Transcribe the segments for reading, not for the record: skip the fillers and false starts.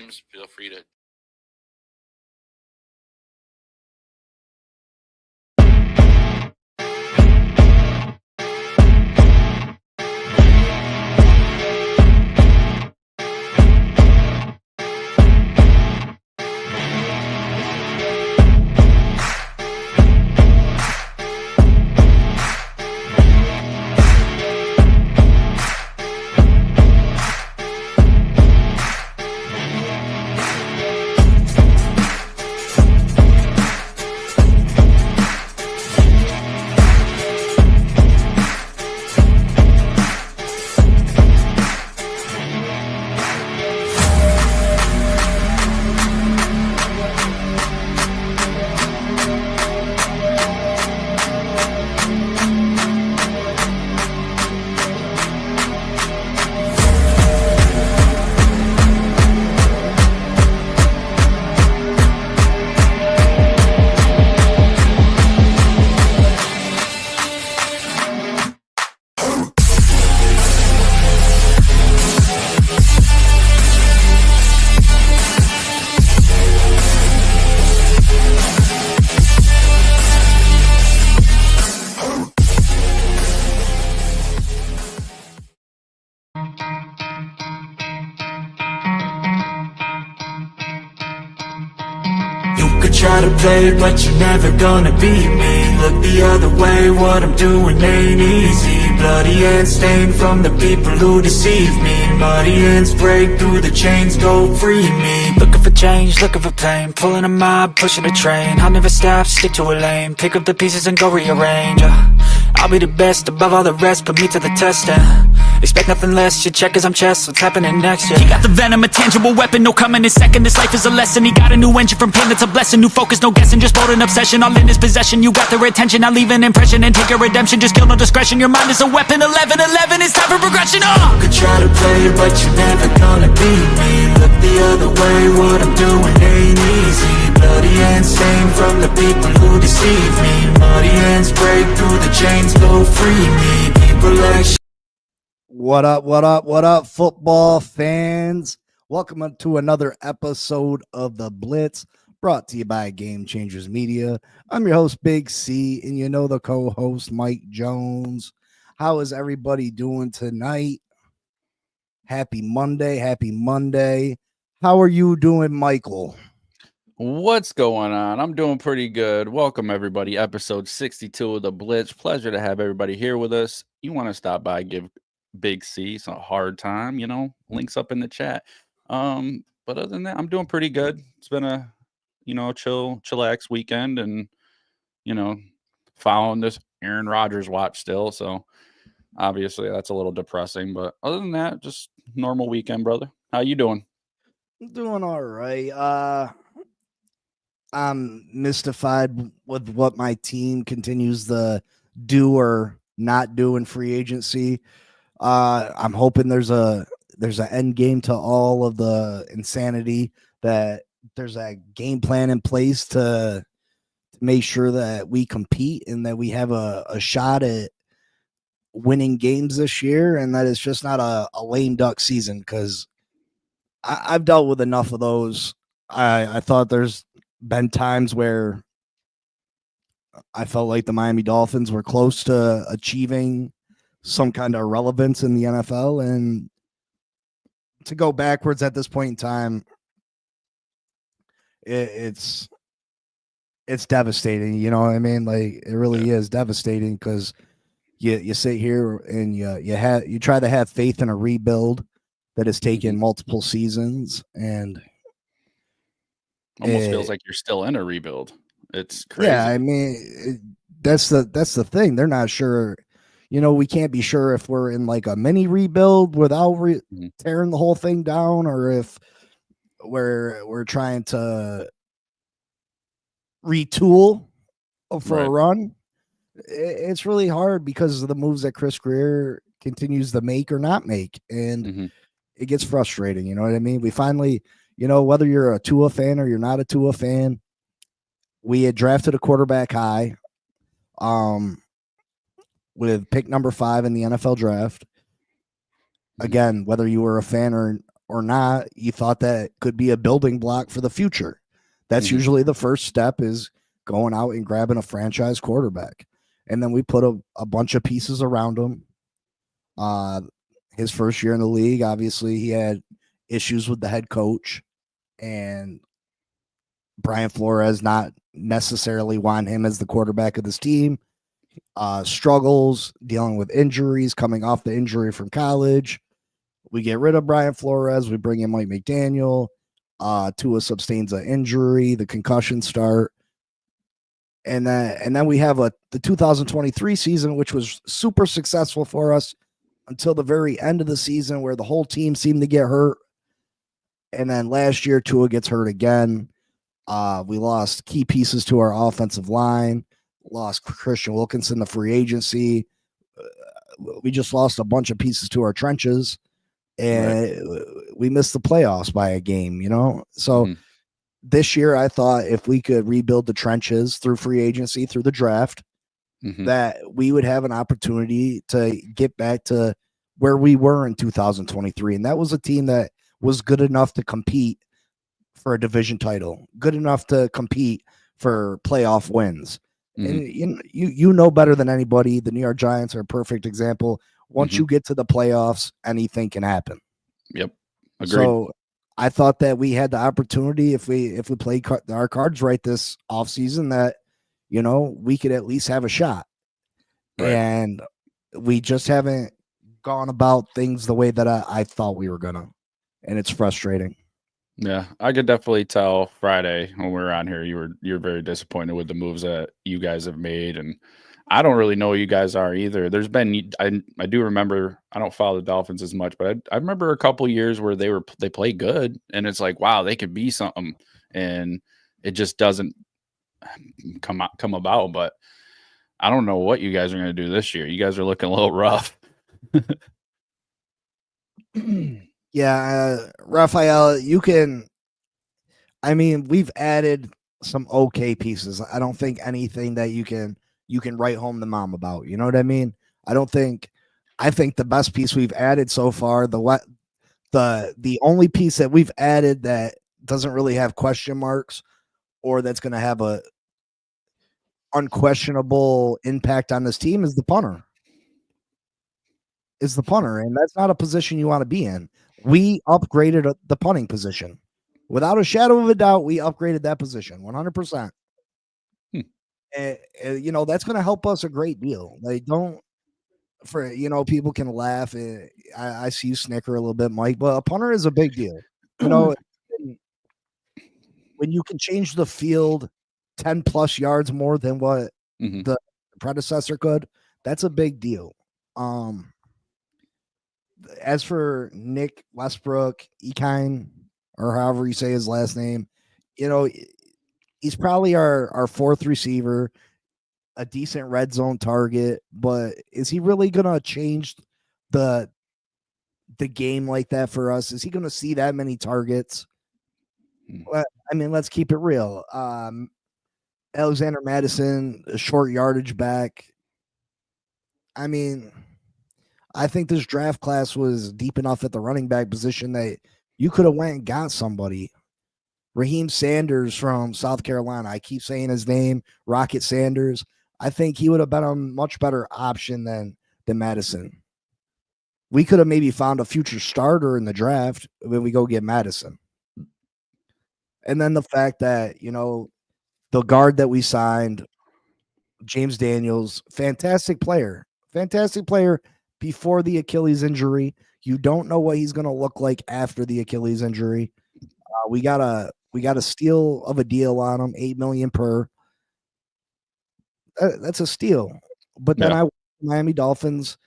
games, feel free to. Try to play, but you're never gonna beat me. Look the other way, what I'm doing ain't easy. Bloody hands stained from the people who deceive me. Muddy hands break through the chains, go free me. Looking for change, looking for pain. Pulling a mob, pushing a train. I'll never stop, stick to a lane. Pick up the pieces and go rearrange. I'll be the best above all the rest, put me to the test and expect nothing less, your check is I'm chess, what's happening next, yeah. He got the venom, a tangible weapon, no coming in second. This life is a lesson, he got a new engine from pain, that's a blessing. New focus, no guessing, just bold and obsession. All in his possession, you got their attention. I'll leave an impression and take your redemption. Just kill, no discretion, your mind is a weapon. 11-11, it's time for progression, You could try to play, but you're never gonna beat me. Look the other way, what I'm doing ain't easy. Bloody hands stained from the people who deceive me. Muddy hands break through the chains, go free me. People like what up, football fans? Welcome to another episode of The Blitz, brought to you by Game Changers Media. I'm your host, Big C, and you know the co-host, Mike Jones. How is everybody doing tonight? Happy Monday. How are you doing, Michael? What's going on? I'm doing pretty good. Welcome, everybody. Episode 62 of The Blitz. Pleasure to have everybody here with us. You want to stop by, give Big C some hard time, links up in the chat. But other than that, I'm doing pretty good. It's been a, chillax weekend and, following this Aaron Rodgers watch still. So obviously that's a little depressing, but other than that, just normal weekend, brother. How you doing? I'm doing all right. I'm mystified with what my team continues to do or not do in free agency. I'm hoping there's an end game to all of the insanity, that there's a game plan in place to make sure that we compete and that we have a shot at winning games this year, and that it's just not a lame duck season, because I've dealt with enough of those. I thought there's been times where I felt like the Miami Dolphins were close to achieving some kind of relevance in the NFL, and to go backwards at this point in time, it's devastating. You know what I mean? Like, it really is devastating, because you sit here and you try to have faith in a rebuild that has taken multiple seasons, and almost feels like you're still in a rebuild. It's crazy. Yeah, I mean, that's the thing. They're not sure. We can't be sure if we're in like a mini rebuild without tearing the whole thing down, or if we're trying to retool for a run. It's really hard because of the moves that Chris Greer continues to make or not make, and it gets frustrating. You know what I mean? We finally, whether you're a Tua fan or you're not a Tua fan, we had drafted a quarterback high, with pick number 5 in the NFL draft. Again, whether you were a fan or or not, you thought that could be a building block for the future. That's Mhm. usually the first step, is going out and grabbing a franchise quarterback. And then we put a bunch of pieces around him. His first year in the league, obviously, he had issues with the head coach, and Brian Flores not necessarily want him as the quarterback of this team. Struggles dealing with injuries, coming off the injury from college. We get rid of Brian Flores. We bring in Mike McDaniel. Tua sustains an injury, the concussion start. And then we have the 2023 season, which was super successful for us until the very end of the season, where the whole team seemed to get hurt. And then last year, Tua gets hurt again. We lost key pieces to our offensive line, lost Christian Wilkinson to free agency. We just lost a bunch of pieces to our trenches, and we missed the playoffs by a game, So this year, I thought if we could rebuild the trenches through free agency, through the draft, that we would have an opportunity to get back to where we were in 2023. And that was a team that was good enough to compete for a division title, good enough to compete for playoff wins. And you know better than anybody, the New York Giants are a perfect example. Once you get to the playoffs, anything can happen. Yep. Agreed. So I thought that we had the opportunity, if we played our cards right this offseason, that we could at least have a shot. Right. And we just haven't gone about things the way that I thought we were gonna, and it's frustrating. Yeah, I could definitely tell Friday when we were on here, you're very disappointed with the moves that you guys have made, and I don't really know who you guys are either. There's been I do remember, I don't follow the Dolphins as much, but I remember a couple years where they play good, and it's like, wow, they could be something, and it just doesn't come about. But I don't know what you guys are going to do this year. You guys are looking a little rough. Yeah, Raphael, we've added some okay pieces. I don't think anything that you can write home to mom about. You know what I mean? I think the best piece we've added so far, the only piece that we've added that doesn't really have question marks, or that's going to have a unquestionable impact on this team, is the punter. And that's not a position you want to be in. We upgraded the punting position. Without a shadow of a doubt, we upgraded that position 100%. And, that's going to help us a great deal. People can laugh. I see you snicker a little bit, Mike, but a punter is a big deal. When you can change the field 10 plus yards more than what the predecessor could, that's a big deal. As for Nick Westbrook, Ekine, or however you say his last name, he's probably our fourth receiver, a decent red zone target, but is he really going to change the game like that for us? Is he going to see that many targets? Well, let's keep it real. Alexander Madison, a short yardage back. I think this draft class was deep enough at the running back position that you could have went and got somebody. Raheem Sanders from South Carolina. I keep saying his name, Rocket Sanders. I think he would have been a much better option than Madison. We could have maybe found a future starter in the draft when we go get Madison. And then the fact that, the guard that we signed, James Daniels, fantastic player before the Achilles injury. You don't know what he's going to look like after the Achilles injury. We got a steal of a deal on him, $8 million per. That's a steal. But then Miami Dolphins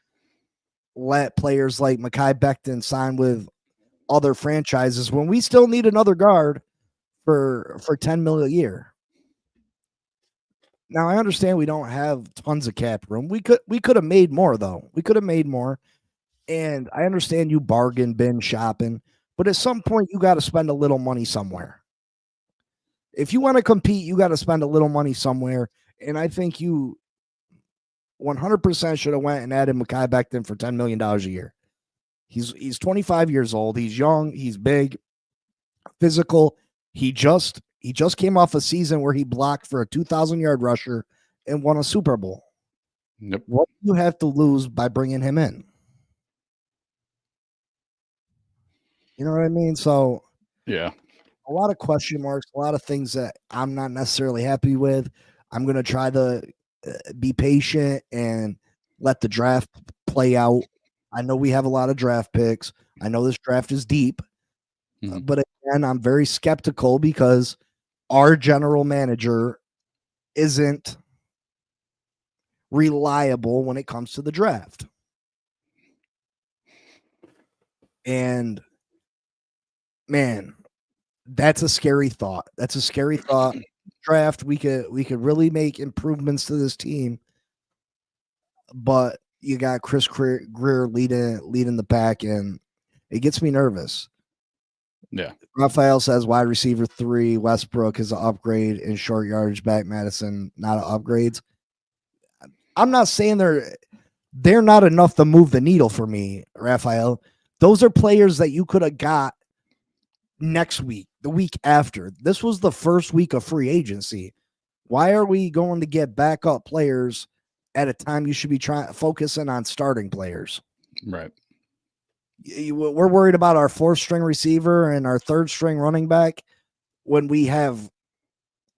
let players like Mekhi Becton sign with other franchises when we still need another guard for $10 million a year. Now, I understand we don't have tons of cap room. We could have made more, though. We could have made more. And I understand you bargain bin shopping, but at some point you got to spend a little money somewhere. If you want to compete, you got to spend a little money somewhere. And I think you 100% should have went and added Mekhi Becton for $10 million a year. He's 25 years old. He's young. He's big, physical. He just came off a season where he blocked for a 2,000-yard rusher and won a Super Bowl. Yep. What do you have to lose by bringing him in? You know what I mean? So Yeah. a lot of question marks, a lot of things that I'm not necessarily happy with. I'm going to try to be patient and let the draft play out. I know we have a lot of draft picks. I know this draft is deep, but again, I'm very skeptical because our general manager isn't reliable when it comes to the draft. And man, that's a scary thought. That's a scary thought. Draft, we could really make improvements to this team, but you got Chris Greer leading the pack, and it gets me nervous. Yeah. Raphael says wide receiver 3, Westbrook is an upgrade, in short yardage back Madison, not upgrades. I'm not saying they're not enough to move the needle for me, Raphael. Those are players that you could have got next week, the week after. This was the first week of free agency. Why are we going to get backup players at a time you should be focusing on starting players? Right. We're worried about our 4th string receiver and our 3rd string running back when we have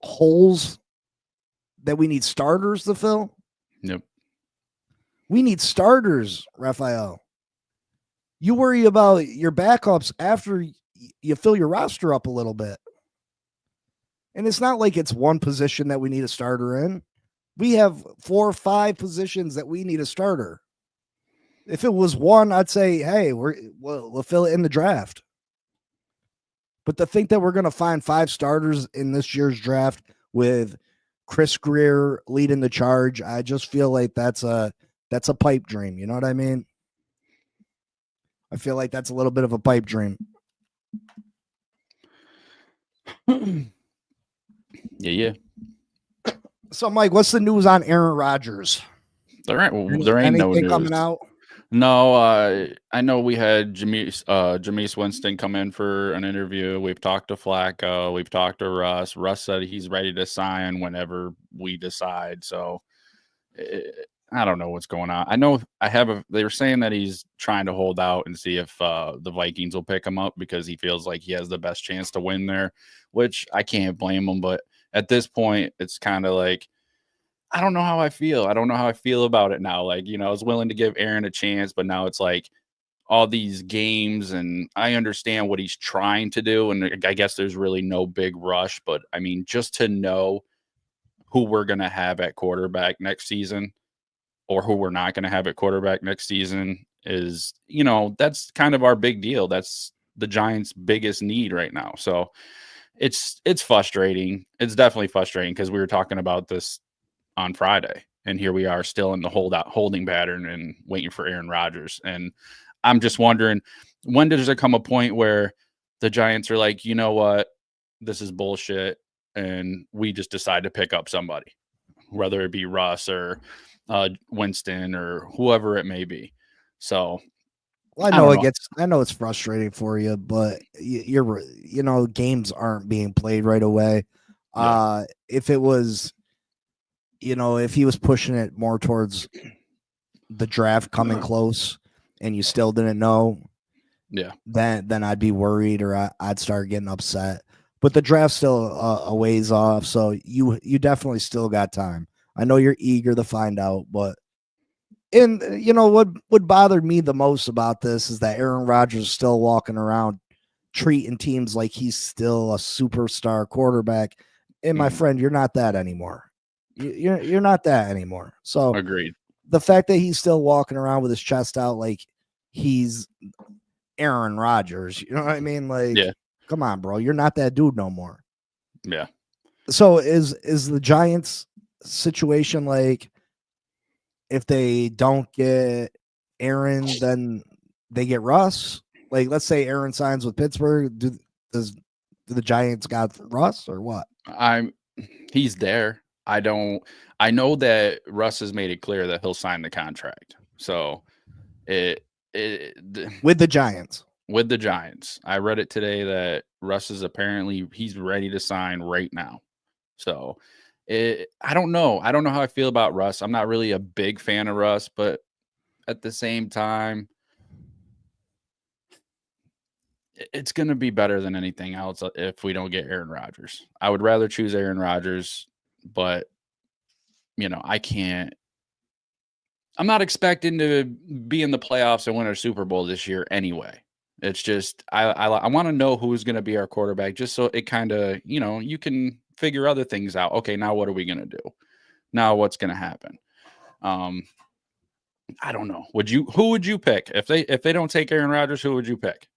holes that we need starters to fill. Yep. We need starters, Raphael. You worry about your backups after you fill your roster up a little bit. And it's not like it's one position that we need a starter in. We have 4 or 5 positions that we need a starter. If it was one, I'd say, hey, we'll fill it in the draft. But to think that we're going to find 5 starters in this year's draft with Chris Greer leading the charge, I just feel like that's a pipe dream. You know what I mean? I feel like that's a little bit of a pipe dream. Yeah. So, Mike, what's the news on Aaron Rodgers? There ain't no news coming out. No, I know we had Jameis Winston come in for an interview. We've talked to Flacco. We've talked to Russ. Russ said he's ready to sign whenever we decide. So I don't know what's going on. I know they were saying that he's trying to hold out and see if the Vikings will pick him up because he feels like he has the best chance to win there, which I can't blame him. But at this point, it's kind of like, I don't know how I feel. I don't know how I feel about it now. Like, I was willing to give Aaron a chance, but now it's like all these games, and I understand what he's trying to do. And I guess there's really no big rush, but I mean, just to know who we're going to have at quarterback next season or who we're not going to have at quarterback next season is, that's kind of our big deal. That's the Giants' biggest need right now. So it's frustrating. It's definitely frustrating because we were talking about this on Friday, and here we are still in the holding pattern and waiting for Aaron Rodgers. And I'm just wondering, when does there come a point where the Giants are like, you know what, this is bullshit, and we just decide to pick up somebody, whether it be Russ or Winston or whoever it may be. So well, I know it's frustrating for you, but games aren't being played right away. Yeah. If it was, if he was pushing it more towards the draft coming close and you still didn't know, yeah, then I'd be worried or I'd start getting upset. But the draft's still a ways off, so you definitely still got time. I know you're eager to find out, but what would bother me the most about this is that Aaron Rodgers is still walking around treating teams like he's still a superstar quarterback. And my friend, you're not that anymore. You're not that anymore. So agreed. The fact that he's still walking around with his chest out like he's Aaron Rodgers, you know what I mean? Like, yeah. Come on, bro. You're not that dude no more. Yeah. So is the Giants situation like if they don't get Aaron, then they get Russ? Like, let's say Aaron signs with Pittsburgh. Do the Giants got Russ or what? He's there. I know that Russ has made it clear that he'll sign the contract. So with the Giants. With the Giants. I read it today that Russ is apparently he's ready to sign right now. So I don't know. I don't know how I feel about Russ. I'm not really a big fan of Russ, but at the same time, it's going to be better than anything else if we don't get Aaron Rodgers. I would rather choose Aaron Rodgers, but I can't. I'm not expecting to be in the playoffs and win a Super Bowl this year anyway. It's just I want to know who's going to be our quarterback, just so it kind of you can figure other things out. Okay, now what are we going to do? Now what's going to happen? I don't know. Who would you pick if they don't take Aaron Rodgers? Who would you pick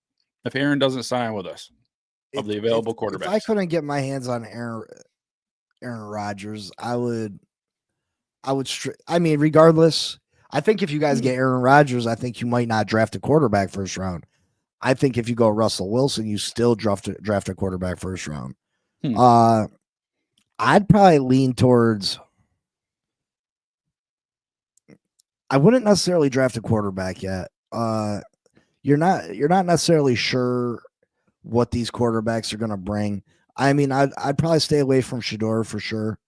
if Aaron doesn't sign with us of the available quarterbacks? If I couldn't get my hands on Aaron Rodgers, I would. I mean, regardless, I think if you guys get Aaron Rodgers, I think you might not draft a quarterback first round. I think if you go Russell Wilson, you still draft a quarterback first round. I'd probably lean towards. I wouldn't necessarily draft a quarterback yet. You're not necessarily sure what these quarterbacks are going to bring. I mean, I'd probably stay away from Shador for sure.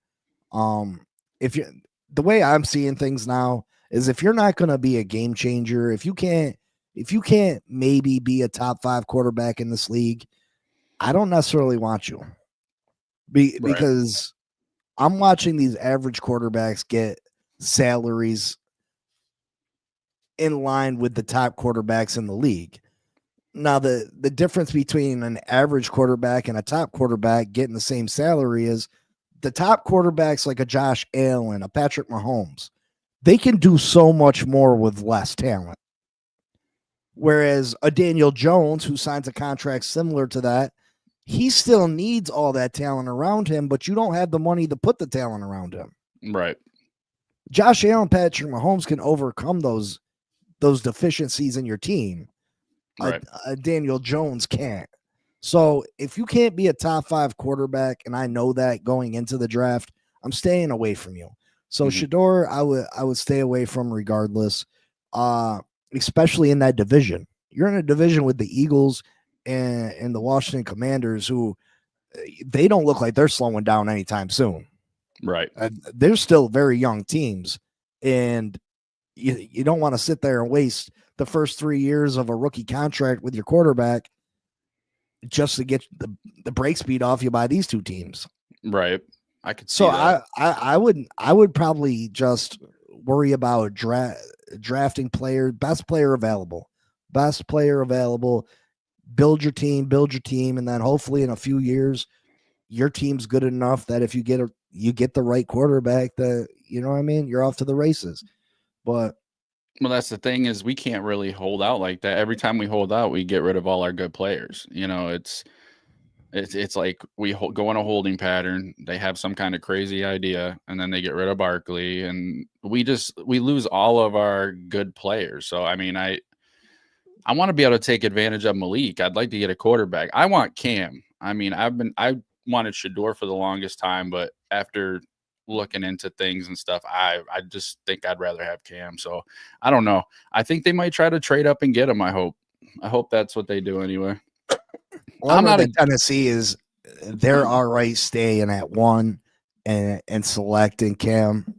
The way I'm seeing things now is if you're not going to be a game changer, if you can't maybe be a top 5 quarterback in this league, I don't necessarily want you. Because I'm watching these average quarterbacks get salaries in line with the top quarterbacks in the league. Now, the difference between an average quarterback and a top quarterback getting the same salary is the top quarterbacks like a Josh Allen, a Patrick Mahomes, they can do so much more with less talent. Whereas a Daniel Jones, who signs a contract similar to that, he still needs all that talent around him, but you don't have the money to put the talent around him. Right. Josh Allen, Patrick Mahomes can overcome those deficiencies in your team. Right. Daniel Jones can't. So if you can't be a top 5 quarterback, and I know that going into the draft, I'm staying away from you. So Shador, I would stay away from regardless, especially in that division. You're in a division with the Eagles and the Washington Commanders, who they don't look like they're slowing down anytime soon. Right. They're still very young teams, and you don't want to sit there and waste the first 3 years of a rookie contract with your quarterback just to get the break speed off you by these two teams. Right. I could see that. I would probably just worry about drafting best player available, build your team. And then hopefully in a few years, your team's good enough that if you get the right quarterback, that, you know what I mean? You're off to the races. But well, that's the thing is we can't really hold out like that. Every time we hold out, we get rid of all our good players. It's like we go in a holding pattern. They have some kind of crazy idea, and then they get rid of Barkley, and we lose all of our good players. So I mean, I want to be able to take advantage of Malik. I'd like to get a quarterback. I want Cam. I mean, I wanted Shador for the longest time, but after looking into things and stuff, I just think I'd rather have Cam. So I don't know. I think they might try to trade up and get him. I hope that's what they do anyway. Well, I'm not Tennessee is they're all right staying at 1 and selecting Cam.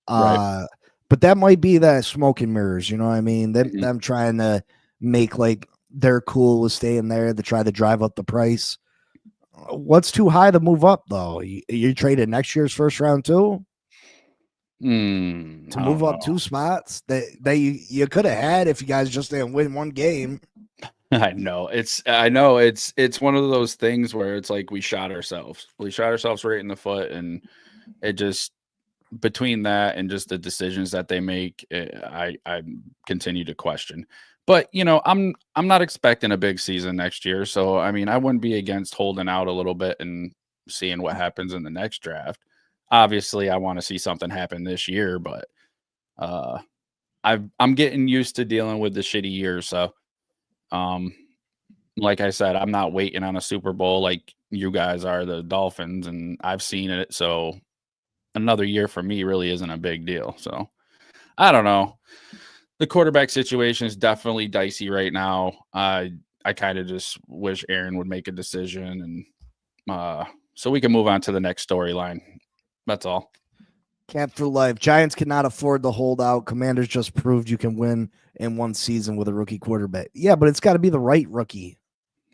Right. But that might be that smoke and mirrors, you know what I mean? Them trying to make like they're cool with staying there to try to drive up the price. What's too high to move up though? You traded next year's first round too? To move up 2 spots that you could have had if you guys just didn't win 1 game. I know it's one of those things where it's like we shot ourselves right in the foot, and it just between that and just the decisions that they make, I continue to question. But I'm not expecting a big season next year, so I mean I wouldn't be against holding out a little bit and seeing what happens in the next draft. Obviously, I want to see something happen this year, but I'm getting used to dealing with the shitty years, so. Like I said, I'm not waiting on a Super Bowl like you guys are, the Dolphins, and I've seen it. So another year for me really isn't a big deal. So I don't know. the quarterback situation is definitely dicey right now. I kind of just wish Aaron would make a decision, and so we can move on to the next storyline. That's all. Camp for life. Giants cannot afford the holdout. Commanders just proved you can win in one season with a rookie quarterback. Yeah, but it's got to be the right rookie.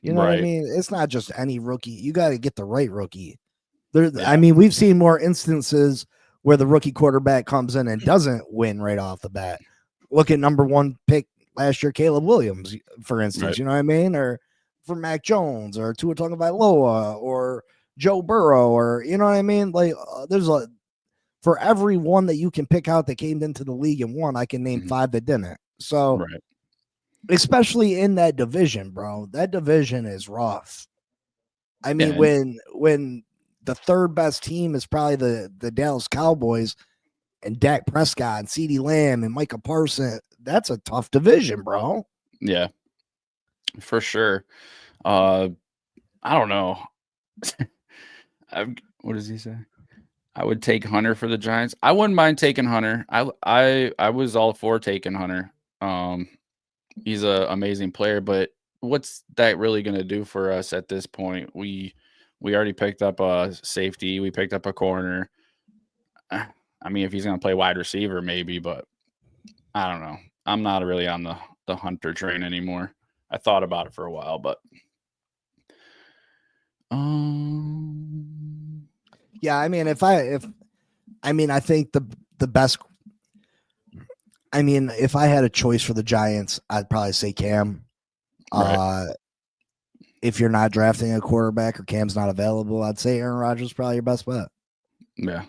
You know what I mean? It's not just any rookie. You got to get the right rookie. I mean, we've seen more instances where the rookie quarterback comes in and doesn't win right off the bat. Look at number 1 pick last year, Caleb Williams, for instance. You know what I mean? Or for Mac Jones, or Tua Tagovailoa, or Joe Burrow, or you know what I mean? Like, there's for every one that you can pick out that came into the league and won, I can name 5 that didn't. So, especially in that division, bro, that division is rough. I mean, when the third best team is probably the Dallas Cowboys and Dak Prescott and CeeDee Lamb and Micah Parsons, that's a tough division, bro. Yeah, for sure. I don't know. What does he say? I would take Hunter for the Giants. I wouldn't mind taking Hunter. I was all for taking Hunter. He's an amazing player, but what's that really going to do for us at this point? We already picked up a safety. We picked up a corner. I mean, if he's going to play wide receiver, maybe, but I don't know. I'm not really on the Hunter train anymore. I thought about it for a while, but yeah, I mean, I think the best. I mean, if I had a choice for the Giants, I'd probably say Cam. Right. If you're not drafting a quarterback or Cam's not available, I'd say Aaron Rodgers is probably your best bet. Yeah.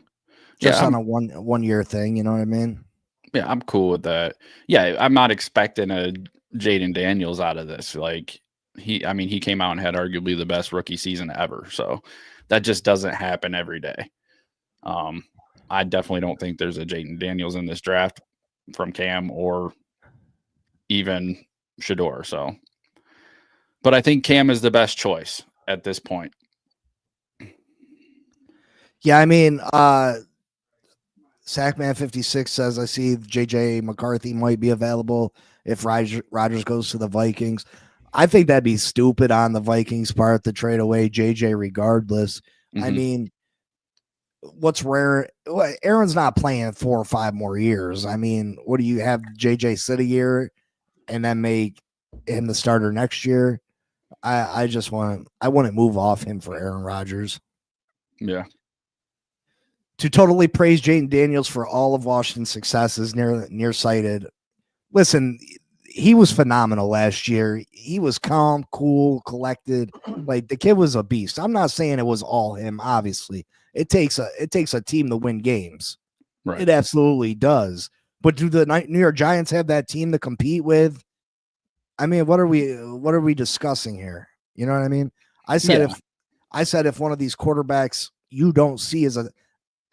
Just on a one year thing, you know what I mean? Yeah, I'm cool with that. Yeah, I'm not expecting a Jaden Daniels out of this. Like he came out and had arguably the best rookie season ever. So that just doesn't happen every day. I definitely don't think there's a Jaden Daniels in this draft from Cam or even Shador. So, but I think Cam is the best choice at this point. Yeah, I mean, Sackman56 says, I see JJ McCarthy might be available if Rodgers goes to the Vikings. I think that'd be stupid on the Vikings' part to trade away JJ regardless. Mm-hmm. I mean, what's rare? Aaron's not playing 4 or 5 more years. I mean, what do you have JJ sit a year and then make him the starter next year? I wouldn't move off him for Aaron Rodgers. Yeah. To totally praise Jaden Daniels for all of Washington's success is nearsighted. Listen, he was phenomenal last year. He was calm, cool, collected. Like, the kid was a beast. I'm not saying it was all him, obviously. It takes a team to win games. Right. It absolutely does. But do the New York Giants have that team to compete with? I mean, what are we discussing here? You know what I mean? I said if one of these quarterbacks you don't see as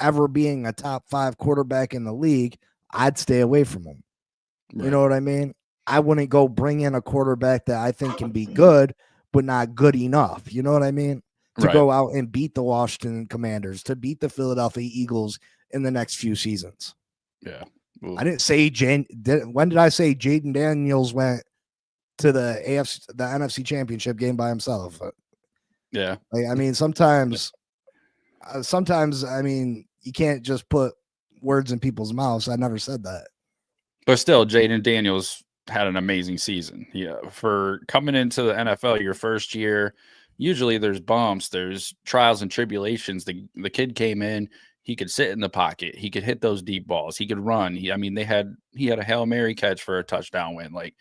ever being a top 5 quarterback in the league, I'd stay away from him. Right. You know what I mean? I wouldn't go bring in a quarterback that I think can be good, but not good enough. You know what I mean? To go out and beat the Washington Commanders, to beat the Philadelphia Eagles in the next few seasons. Yeah. Ooh. I didn't say when did I say Jaden Daniels went to the NFC Championship game by himself? Yeah. Like, I mean, sometimes, I mean, you can't just put words in people's mouths. I never said that. But still, Jaden Daniels had an amazing season. Yeah, for coming into the NFL your first year, usually there's bumps, there's trials and tribulations. The kid came in, he could sit in the pocket, he could hit those deep balls, he could run. He had a Hail Mary catch for a touchdown win. Like,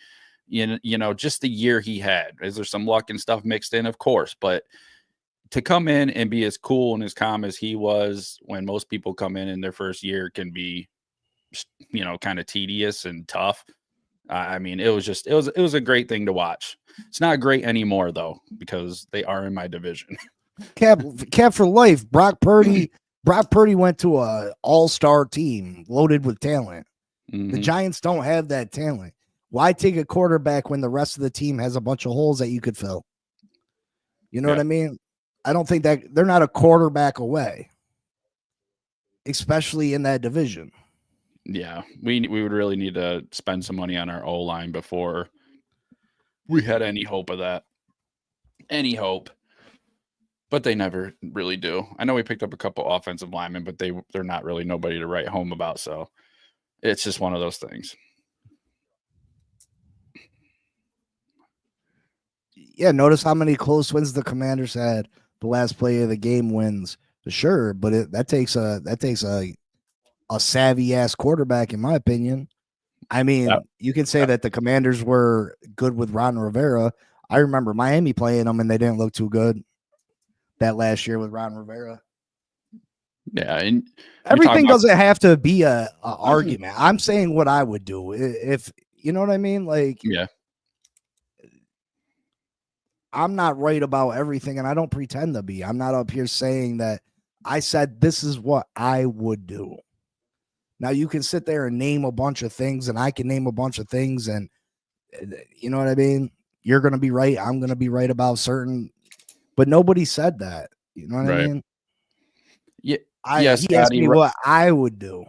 you know, just the year he had. Is there some luck and stuff mixed in? Of course, but to come in and be as cool and as calm as he was when most people come in their first year can be, you know, kind of tedious and tough. I mean, it was a great thing to watch. It's not great anymore though, because they are in my division. Cap for life. Brock Purdy went to a all-star team loaded with talent. Mm-hmm. The Giants don't have that talent. Why take a quarterback when the rest of the team has a bunch of holes that you could fill? You know what I mean? I don't think that they're not a quarterback away, especially in that division. Yeah, we would really need to spend some money on our O-line before we had any hope of that. Any hope. But they never really do. I know we picked up a couple offensive linemen, but they're not really nobody to write home about, so it's just one of those things. Yeah, notice how many close wins the Commanders had. The last play of the game wins. Sure, but that takes a savvy ass quarterback, in my opinion. I mean, you can say that the Commanders were good with Ron Rivera. I remember Miami playing them, and they didn't look too good that last year with Ron Rivera. Yeah, and everything doesn't have to be a argument. I'm saying what I would do if you know what I mean. Like, yeah, I'm not right about everything, and I don't pretend to be. I'm not up here saying that I said this is what I would do. Now you can sit there and name a bunch of things, and I can name a bunch of things, and you know what I mean? You're going to be right. I'm going to be right about certain, but nobody said that. You know what I mean? Yeah. He asked me what I would do.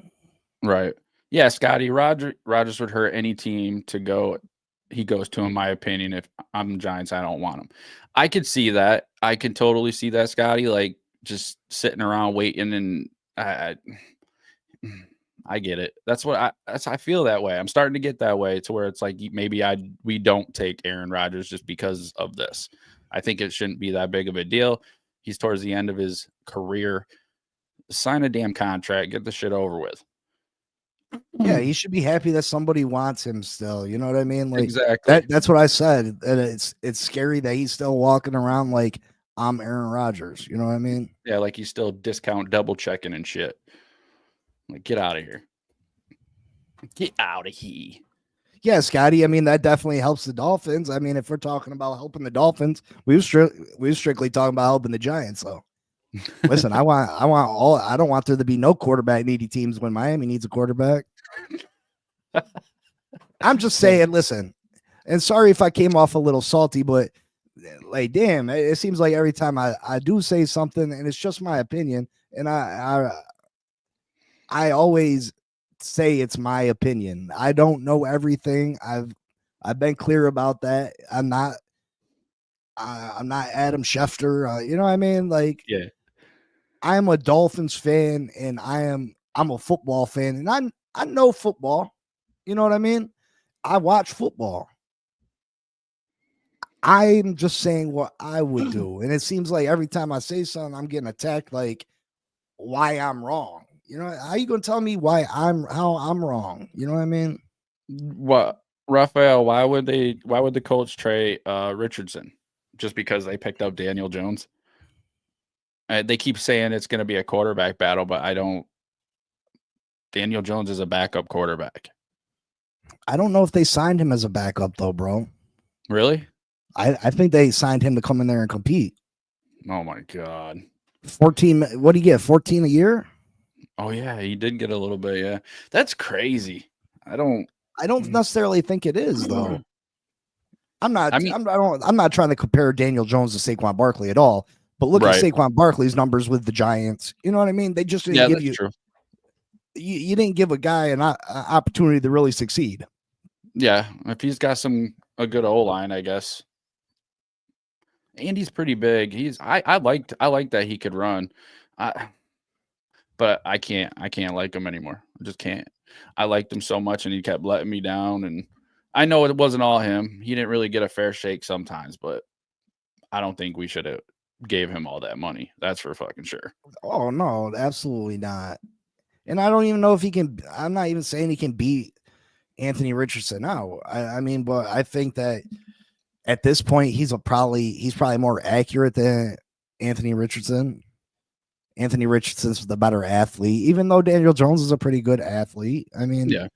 Right. Yeah, Scotty, Rodgers would hurt any team to go. He goes to, in my opinion. If I'm the Giants, I don't want him. I could see that. I can totally see that, Scotty. Like just sitting around waiting, and I get it. I feel that way. I'm starting to get that way to where it's like maybe we don't take Aaron Rodgers just because of this. I think it shouldn't be that big of a deal. He's towards the end of his career. Sign a damn contract. Get the shit over with. Yeah, he should be happy that somebody wants him still. You know what I mean? Like exactly. That's what I said. And it's scary that he's still walking around like I'm Aaron Rodgers. You know what I mean? Yeah, like he's still discount double checking and shit. Like, get out of here. Get out of here. Yeah, Scotty. I mean, that definitely helps the Dolphins. I mean, if we're talking about helping the Dolphins, we were strictly talking about helping the Giants. So, listen, I don't want there to be no quarterback needy teams when Miami needs a quarterback. I'm just saying, listen, and sorry if I came off a little salty, but like, damn, it seems like every time I do say something, and it's just my opinion, and I always say it's my opinion. I don't know everything. I've been clear about that. I'm not Adam Schefter. You know what I mean? Like, yeah, I'm a Dolphins fan, and I'm a football fan, and I know football. You know what I mean? I watch football. I'm just saying what I would do, and it seems like every time I say something, I'm getting attacked. Like, why I'm wrong. You know, how you gonna tell me how I'm wrong? You know what I mean? What, Raphael? Why would the Colts trade Richardson? Just because they picked up Daniel Jones? They keep saying it's going to be a quarterback battle, but I don't. Daniel Jones is a backup quarterback. I don't know if they signed him as a backup though, bro. Really? I think they signed him to come in there and compete. Oh my god. 14. What do you get? 14 a year? Oh yeah, he did get a little bit. Yeah, that's crazy. I don't necessarily think it is though. I'm not trying to compare Daniel Jones to Saquon Barkley at all. But look at Saquon Barkley's numbers with the Giants. You know what I mean? They just didn't give you. True. You didn't give a guy an opportunity to really succeed. Yeah, if he's got a good O-line, I guess. And he's pretty big. I like that he could run. But I can't like him anymore. I just can't. I liked him so much, and he kept letting me down. And I know it wasn't all him. He didn't really get a fair shake sometimes, but I don't think we should have gave him all that money. That's for fucking sure. Oh no, absolutely not. And I don't even know if he can. I'm not even saying he can beat Anthony Richardson. No, I mean, but I think that at this point he's probably more accurate than Anthony Richardson. Anthony Richardson's the better athlete, even though Daniel Jones is a pretty good athlete. I mean, yeah,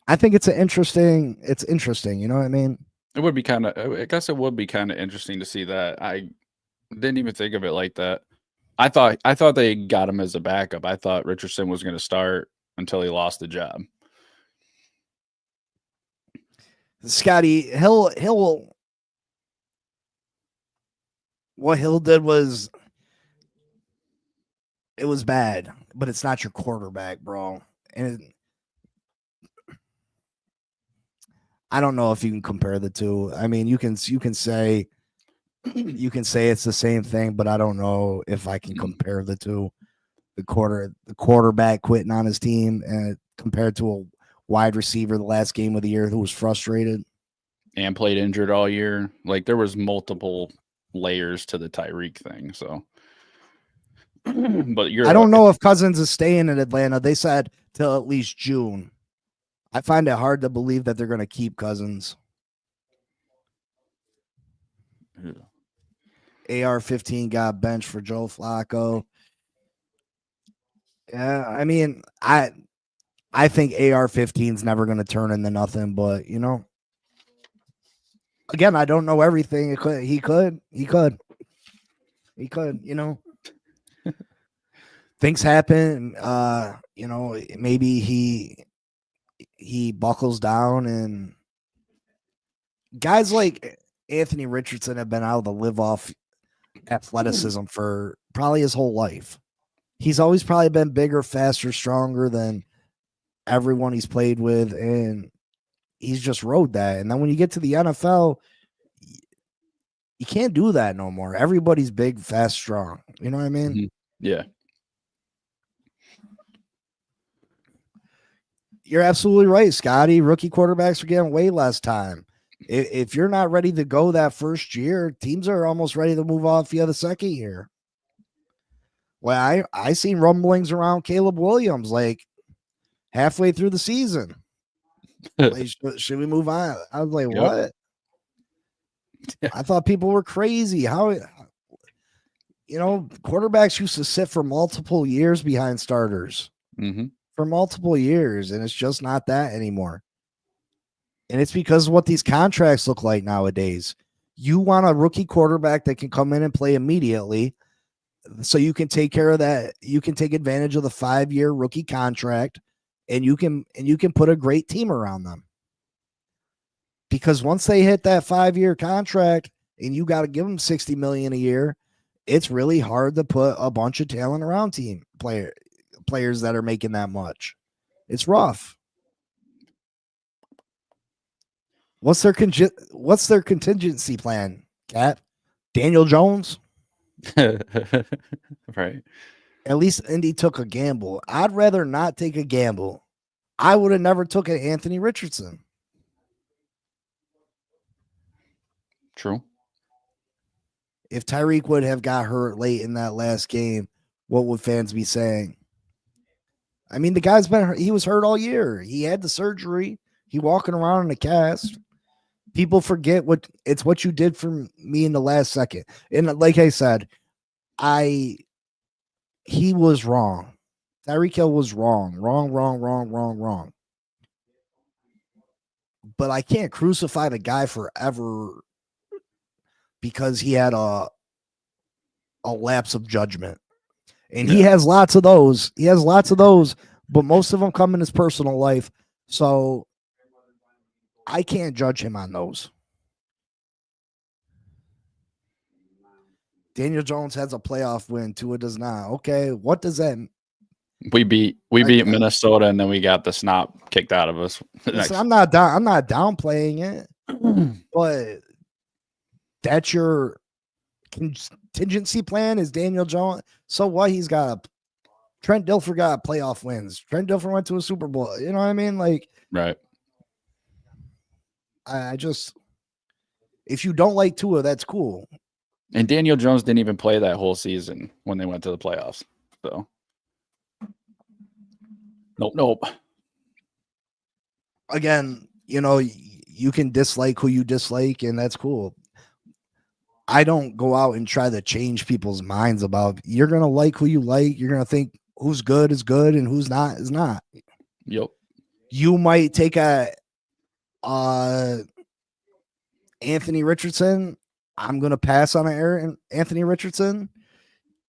I think it's interesting. You know what I mean? It would be kind of. I guess it would be kind of interesting to see that. I didn't even think of it like that. I thought they got him as a backup. I thought Richardson was going to start until he lost the job. Scotty, Hill. What Hill did was. It was bad, but it's not your quarterback, bro. And I don't know if you can compare the two. I mean, you can say it's the same thing, but I don't know if I can compare the two. The quarterback quitting on his team and compared to a wide receiver the last game of the year who was frustrated and played injured all year. Like there was multiple layers to the Tyreek thing. So, but I don't know if Cousins is staying in Atlanta. They said till at least June. I find it hard to believe that they're going to keep Cousins. AR-15 got benched for Joe Flacco. Yeah, I mean, I think AR-15 is never going to turn into nothing, but again, I don't know everything. He could, things happen. Maybe he buckles down, and guys like Anthony Richardson have been able to live off athleticism for probably his whole life. He's always probably been bigger, faster, stronger than everyone he's played with, and he's just rode that. And then when you get to the NFL, you can't do that no more. Everybody's big, fast, strong. You know what I mean? Mm-hmm. Yeah. You're absolutely right, Scotty. Rookie quarterbacks are getting way less time. If you're not ready to go that first year, teams are almost ready to move off you the second year. Well, I seen rumblings around Caleb Williams like halfway through the season. Like, should we move on? I was like, what? I thought people were crazy. How, quarterbacks used to sit for multiple years behind starters. Mm-hmm. For multiple years, and it's just not that anymore. And it's because of what these contracts look like nowadays. You want a rookie quarterback that can come in and play immediately, so you can take care of that. You can take advantage of the 5-year rookie contract, and you can put a great team around them. Because once they hit that 5-year contract and you got to give them $60 million a year, it's really hard to put a bunch of talent around players that are making that much. It's rough. What's their contingency plan, Cat? Daniel Jones? Right. At least Indy took a gamble. I'd rather not take a gamble. I would have never took an Anthony Richardson. True. If Tyreek would have got hurt late in that last game, what would fans be saying? I mean, the guy's he was hurt all year. He had the surgery. He walking around in a cast. People forget what you did for me in the last second. And like I said, he was wrong. Tyreek Hill was wrong. Wrong. But I can't crucify the guy forever because he had a lapse of judgment. And he has lots of those. But most of them come in his personal life. So I can't judge him on those. Daniel Jones has a playoff win. Tua does not. Okay, what does that mean? We beat Minnesota, and then we got the snot kicked out of us. Listen, I'm not downplaying it, but that's your contingency plan is Daniel Jones. So what? Trent Dilfer got playoff wins. Trent Dilfer went to a Super Bowl. You know what I mean? Like, right. I just, if you don't like Tua, that's cool. And Daniel Jones didn't even play that whole season when they went to the playoffs. So, nope. Again, you can dislike who you dislike, and that's cool. I don't go out and try to change people's minds about, you're going to like who you like. You're going to think who's good is good and who's not is not. Yep. You might take Anthony Richardson. I'm going to pass on Anthony Richardson.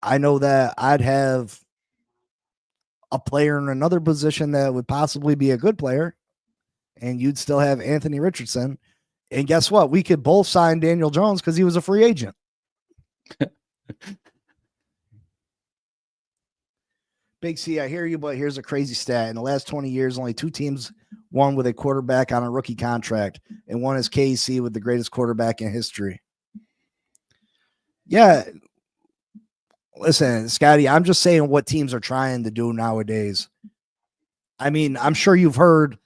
I know that I'd have a player in another position that would possibly be a good player, and you'd still have Anthony Richardson. And guess what? We could both sign Daniel Jones because he was a free agent. Big C, I hear you, but here's a crazy stat. In the last 20 years, only 2 teams won with a quarterback on a rookie contract, and one is KC with the greatest quarterback in history. Yeah. Listen, Scotty, I'm just saying what teams are trying to do nowadays. I mean, I'm sure you've heard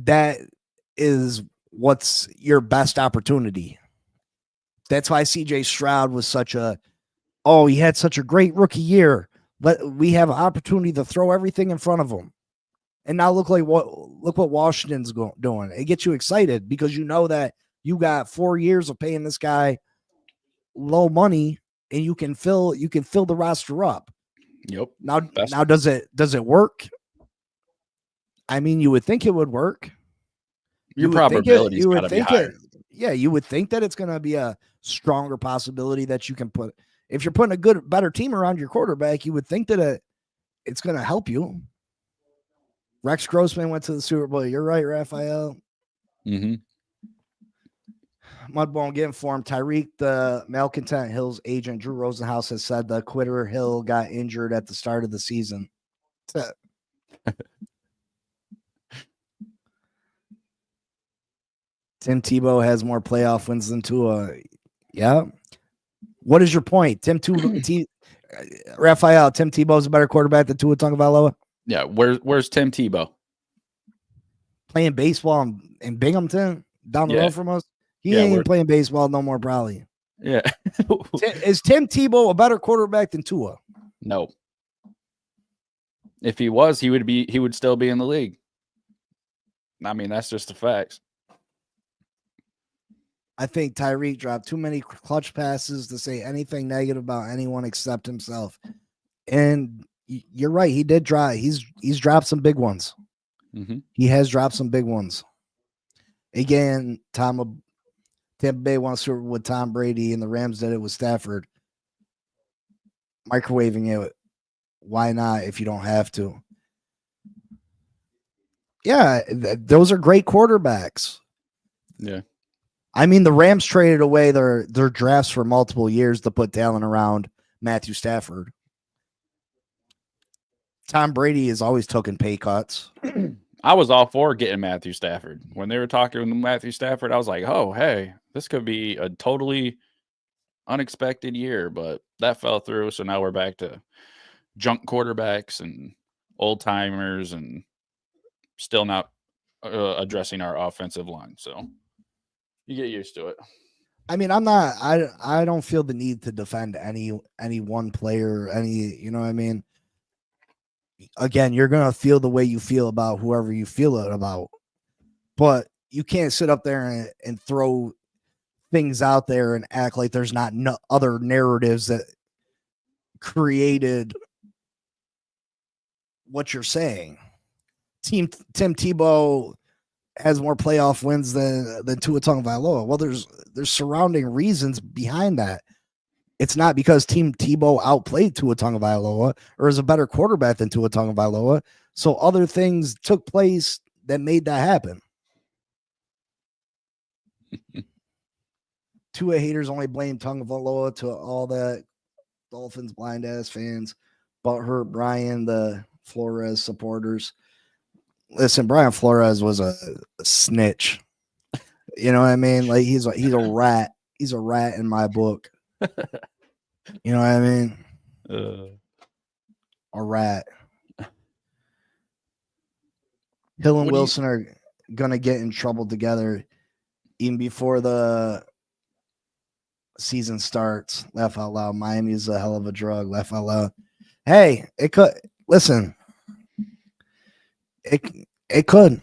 that is what's your best opportunity. That's why CJ Stroud was he had such a great rookie year. We have an opportunity to throw everything in front of him. And now look what Washington's doing. It gets you excited because you know that you got 4 years of paying this guy low money and you can fill the roster up. Yep. Now does it work? I mean, you would think it would work. Your probability's got to be higher. You would think that it's going to be a stronger possibility that you can put. If you're putting a better team around your quarterback, you would think that it's going to help you. Rex Grossman went to the Super Bowl. You're right, Raphael. Mm-hmm. Mudbone, get informed. Tyreek, the Malcontent Hill's agent, Drew Rosenhaus, has said the quitter Hill got injured at the start of the season. Tim Tebow has more playoff wins than Tua. Yeah. What is your point? Raphael, Tim Tebow's a better quarterback than Tua Tagovailoa? Yeah. Where's Tim Tebow? Playing baseball in Binghamton down the road from us? He ain't playing baseball no more, probably. Yeah. Is Tim Tebow a better quarterback than Tua? No. If he was, he would still be in the league. I mean, that's just the facts. I think Tyreek dropped too many clutch passes to say anything negative about anyone except himself. And you're right. He did drop. He's dropped some big ones. Mm-hmm. He has dropped some big ones. Again, Tampa Bay won a Super Bowl with Tom Brady, and the Rams did it with Stafford. Microwaving it. Why not if you don't have to? Yeah, those are great quarterbacks. Yeah. I mean, the Rams traded away their drafts for multiple years to put talent around Matthew Stafford. Tom Brady has always taken pay cuts. I was all for getting Matthew Stafford. When they were talking to Matthew Stafford, I was like, oh, hey, this could be a totally unexpected year, but that fell through. So now we're back to junk quarterbacks and old timers and still not addressing our offensive line. So you get used to it. I mean, I don't feel the need to defend any one player, you know what I mean? Again, you're going to feel the way you feel about whoever you feel it about, but you can't sit up there and throw things out there and act like there's not other narratives that created what you're saying. Tim Tebow has more playoff wins than Tua Tagovailoa. Well, there's surrounding reasons behind that. It's not because Tim Tebow outplayed Tua Tagovailoa or is a better quarterback than Tua Tagovailoa. So other things took place that made that happen. Tua haters only blame Tagovailoa to all that Dolphins blind ass fans, butthurt Brian, the Flores supporters. Listen, Brian Flores was a snitch. You know what I mean? Like he's a rat. He's a rat in my book. You know what I mean? A rat. Hill and Wilson are gonna get in trouble together even before the season starts. Laugh out loud. Miami's a hell of a drug. Laugh out loud. Hey, it could. Listen. It could.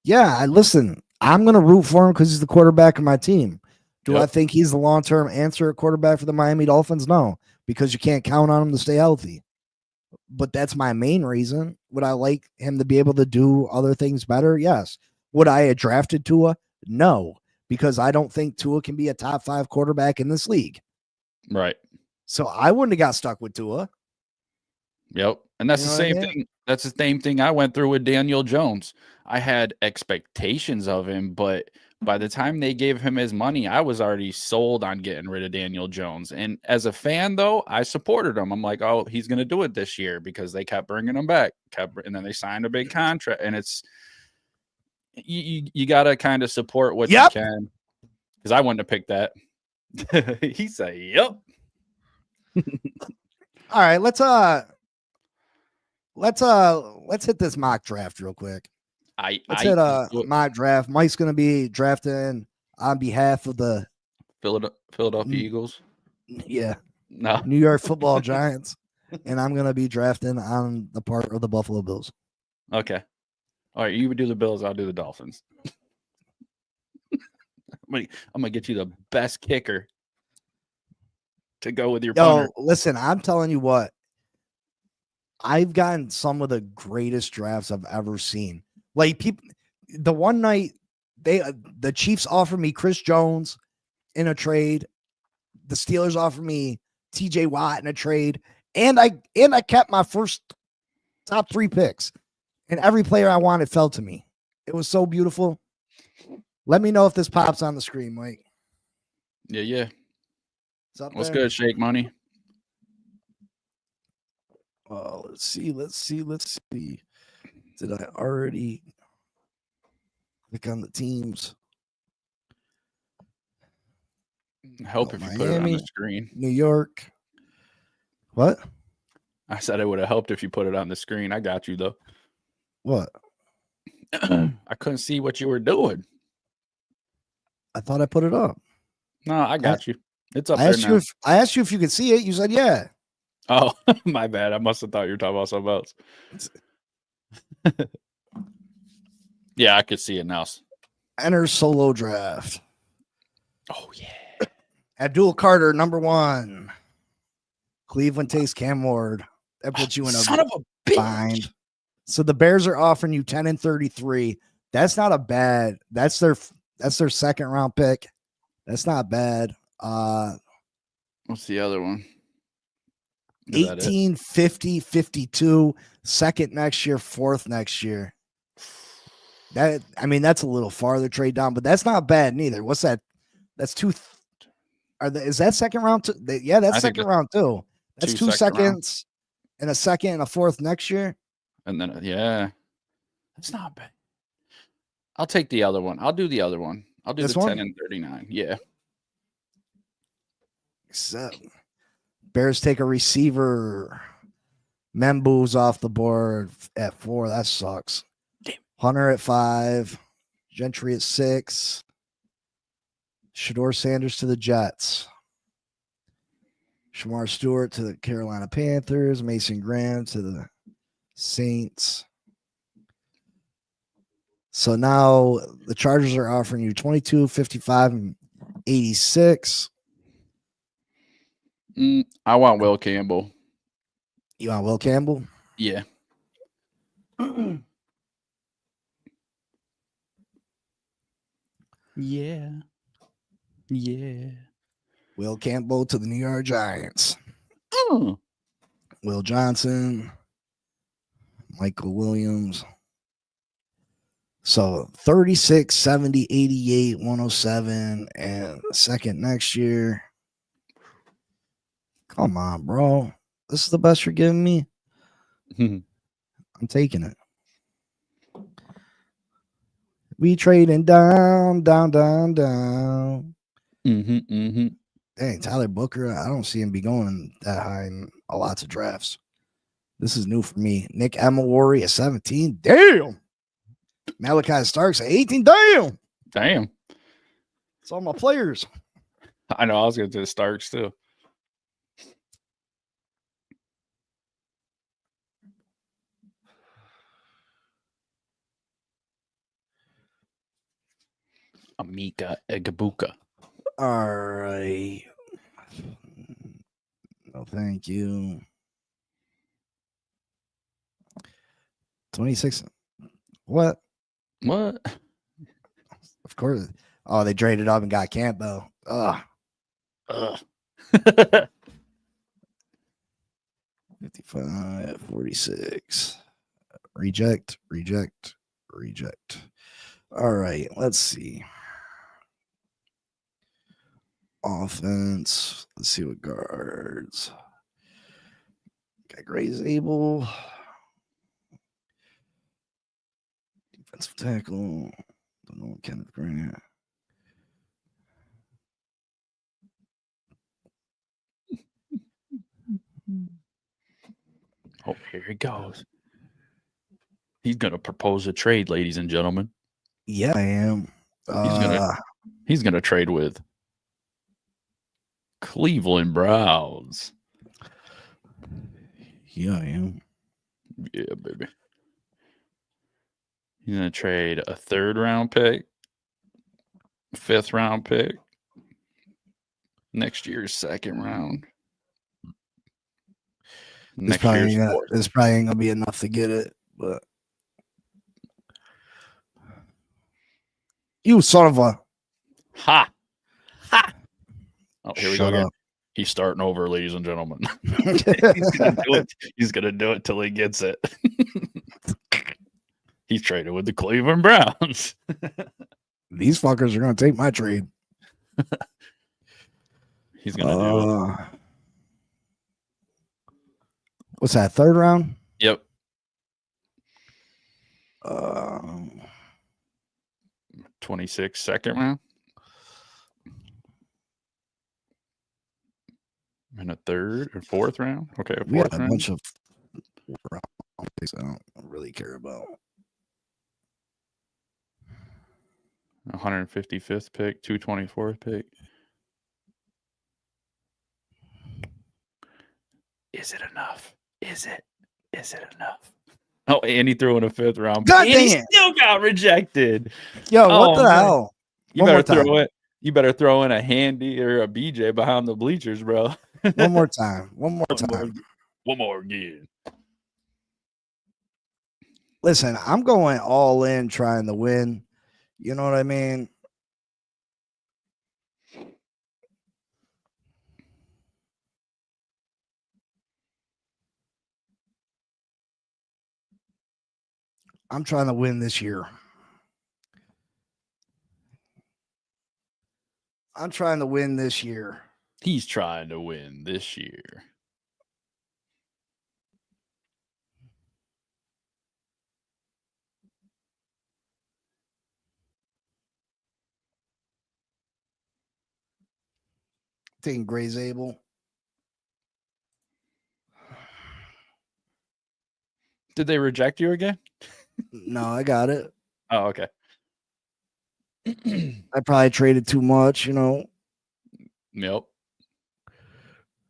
Yeah, listen. I'm going to root for him because he's the quarterback of my team. Do I think he's the long-term answer at quarterback for the Miami Dolphins? No, because you can't count on him to stay healthy. But that's my main reason. Would I like him to be able to do other things better? Yes. Would I have drafted Tua? No, because I don't think Tua can be a top 5 quarterback in this league. Right. So I wouldn't have got stuck with Tua. Yep. And that's the same thing. That's the same thing I went through with Daniel Jones. I had expectations of him, but by the time they gave him his money, I was already sold on getting rid of Daniel Jones. And as a fan, though, I supported him. I'm like, oh, he's going to do it this year because they kept bringing him back, and then they signed a big contract. And it's you got to kind of support what you can. Because I wouldn't have picked that. He said, "Yep." All right, let's hit this mock draft real quick. Let's hit a mock draft. Mike's going to be drafting on behalf of the Philadelphia Eagles. Yeah. No. New York Football Giants. And I'm going to be drafting on the part of the Buffalo Bills. Okay. All right. You would do the Bills. I'll do the Dolphins. I'm going to get you the best kicker to go with your punter. Listen, I'm telling you what. I've gotten some of the greatest drafts I've ever seen. Like people, the one night the Chiefs offered me Chris Jones in a trade. The Steelers offered me TJ Watt in a trade. And I kept my first top 3 picks. And every player I wanted fell to me. It was so beautiful. Let me know if this pops on the screen, Mike. Yeah. What's there? good, Shake Money? Oh, let's see. Did I already click on the teams? Help if you put it on the screen. New York. What? I said it would have helped if you put it on the screen. I got you, though. What? I couldn't see what you were doing. I thought I put it up. No, I got you. It's up there now. I asked you if you could see it. You said, yeah. Oh, my bad. I must have thought you were talking about something else. Yeah, I could see it now. Enter solo draft. Oh, yeah. Abdul Carter, number 1. Cleveland takes Cam Ward. That puts you in a son of a bitch. bind. So the Bears are offering you 10 and 33. That's not a bad. That's their second round pick. That's not bad. What's the other one? 18, 50, 52, second next year, fourth next year. That's a little farther trade down, but that's not bad neither. What's that? That's 2. Is that second round too? Yeah, that's second round too. That's 2 seconds and a second and a fourth next year. And then, yeah, that's not bad. I'll take the other one. I'll do the other one. I'll do the 10 and 39. Yeah. Except Bears take a receiver. Membu's off the board at 4. That sucks. Damn. Hunter at 5. Gentry at 6. Shador Sanders to the Jets. Shamar Stewart to the Carolina Panthers. Mason Graham to the Saints. So now the Chargers are offering you 22, 55, and 86. I want Will Campbell. You want Will Campbell? Yeah. Yeah. Will Campbell to the New York Giants. Will Johnson. Michael Williams. So 36, 70, 88, 107, and second next year. Come on, bro. This is the best you're giving me? I'm taking it. We trading down. Dang, Tyler Booker, I don't see him be going that high in lots of drafts. This is new for me. Nick Emilwari at 17. Damn. Malachi Starks at 18. Damn. It's all my players. I know. I was going to do the Starks too. Amika Egabuka. All right. No, thank you. 26. What? Of course. Oh, they traded up and got Campbell. Ugh. 55, 46. Reject. All right. Let's see. Offense. Let's see what guards. Got Gray's able. Defensive tackle. Don't know Kenneth Grant. Oh, here he goes. He's gonna propose a trade, ladies and gentlemen. Yeah, I am. He's gonna trade with Cleveland Browns. Yeah, I am. Yeah, baby. He's gonna trade a 3rd round pick, 5th round pick, next year's 2nd round. It's probably ain't gonna be enough to get it, but you son of a ha. Oh, here we go Shut again. up. He's starting over, ladies and gentlemen. He's gonna do it till he gets it. He's traded with the Cleveland Browns. These fuckers are gonna take my trade. He's gonna do it. What's that? 3rd round? Yep. 26 2nd round. And a 3rd or 4th round. Okay, a 4th We had a round. bunch of rounds I don't really care about. 155th pick, 224th pick. Is it enough? Is it enough? Oh, and he threw in a 5th round. God and dang he it. still got rejected. Yo, what the hell? You better throw it. You better throw in a Handy or a BJ behind the bleachers, bro. One more time. One more again. Listen, I'm going all in trying to win. You know what I mean? I'm trying to win this year. I'm trying to win this year. He's trying to win this year. Taking Gray's able. Did they reject you again? No, I got it. Oh, okay. I probably traded too much, you know. Yep.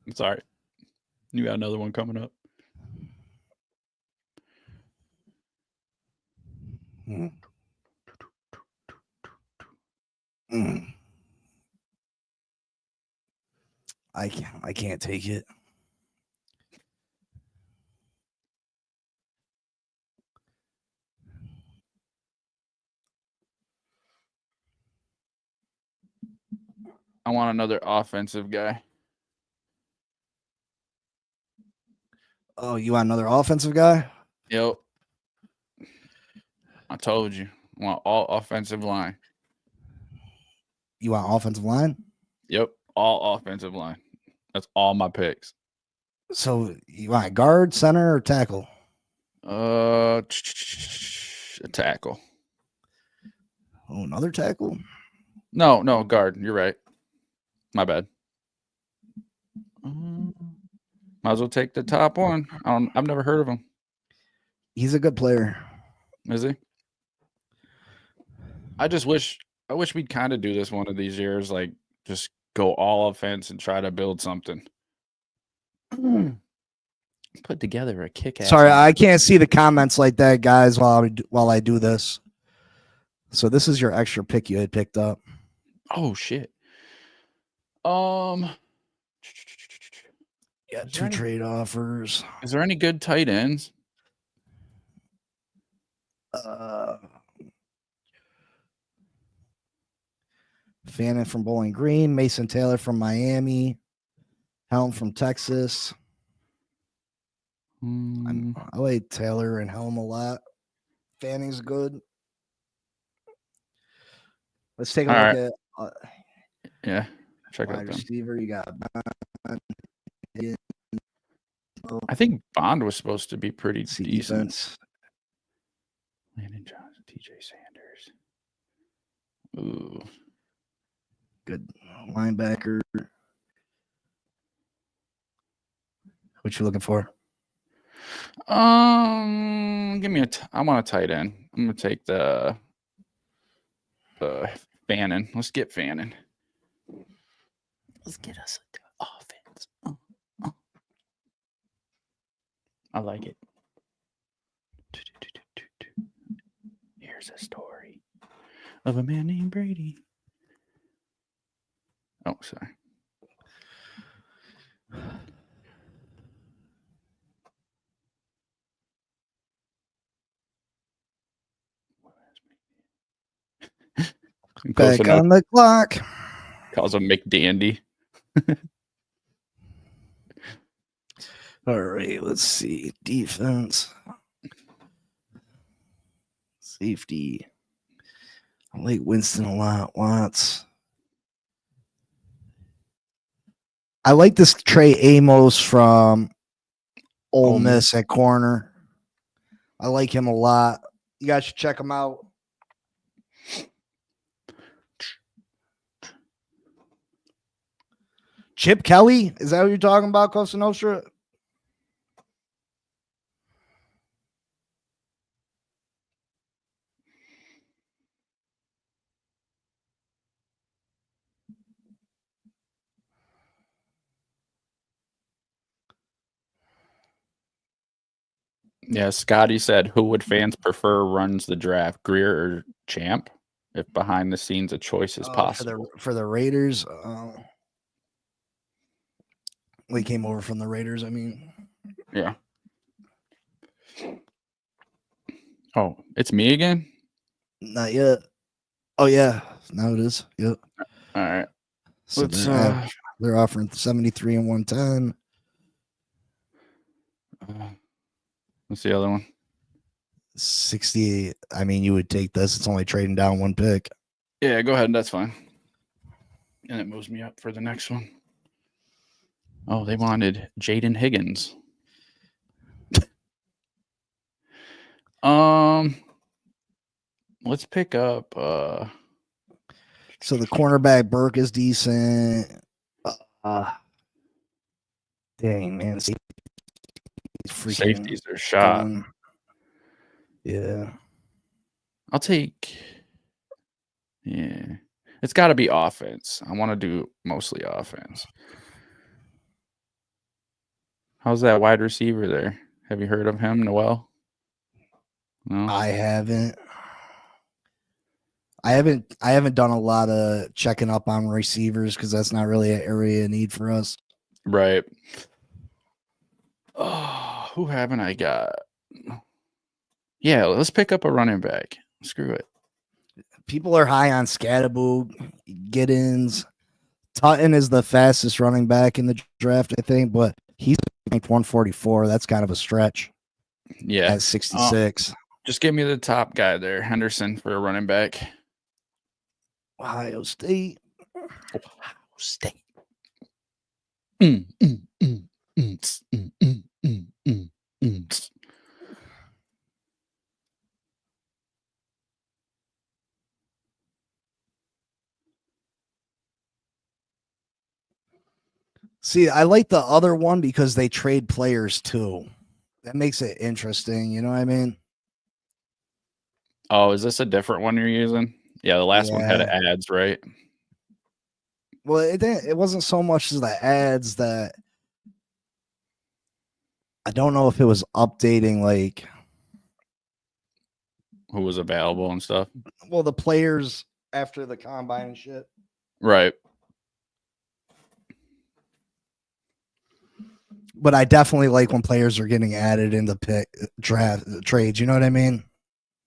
It's all right. You got another one coming up. I can't take it. I want another offensive guy. Oh, you want another offensive guy? Yep. I told you. I want all offensive line. You want offensive line? Yep. All offensive line. That's all my picks. So you want guard, center, or tackle? A tackle. Oh, another tackle? No, guard. You're right. My bad. Might as well take the top one. I've never heard of him. He's a good player. Is he? I wish we'd kind of do this one of these years, like just go all offense and try to build something. Put together a kick-ass. Sorry, I can't see the comments like that, guys, while I do this. So this is your extra pick you had picked up. Oh shit. Yeah, 2 trade offers. Is there any good tight ends? Fannin from Bowling Green, Mason Taylor from Miami, Helm from Texas. I like Taylor and Helm a lot. Fanning's good. Let's take a look at. Yeah. check out Wide them. receiver, you got Bond. I think Bond was supposed to be pretty decent. Defense. Landon Johnson, TJ Sanders. Ooh. Good linebacker. What you looking for? Give me I want a tight end. I'm gonna take the Fannin. Let's get Fannin. Let's get us an offense. I like it. Here's a story of a man named Brady. Oh, sorry. Back on the clock. Calls him McDandy. All right, let's see. Defense. Safety. I like Winston a lot. Watts. I like this Trey Amos from Ole Miss at corner. I like him a lot. You guys should check him out. Chip Kelly? Is that what you're talking about, Costa Nostra? Yeah, Scotty said, who would fans prefer runs the draft, Greer or Champ? If behind the scenes a choice is possible. For the Raiders, we came over from the Raiders, I mean. Yeah. Oh, it's me again? Not yet. Oh, yeah. Now it is. Yep. All right. So they're offering 73 and 110. What's the other one? 68. I mean, you would take this. It's only trading down one pick. Yeah, go ahead. That's fine. And it moves me up for the next one. Oh, they wanted Jaden Higgins. Let's pick up. So the cornerback Burke is decent. Dang, man. Safeties are shot. Yeah. I'll take. Yeah. It's got to be offense. I want to do mostly offense. How's that wide receiver there? Have you heard of him, Noel? No, I haven't done a lot of checking up on receivers because that's not really an area of need for us. Right. Oh, who haven't I got? Yeah, let's pick up a running back. Screw it. People are high on Scatterboot, Giddens. Tutton is the fastest running back in the draft, I think, but he's ranked 144. That's kind of a stretch. Yeah. At 66. Just give me the top guy there, Henderson, for a running back. Ohio State. See, I like the other one because they trade players too. That makes it interesting. You know what I mean? Oh, is this a different one you're using? Yeah, the last one had ads, right? Well, it wasn't so much as the ads that I don't know if it was updating like who was available and stuff. Well, the players after the combine and shit. Right. But I definitely like when players are getting added in the draft trades. You know what I mean?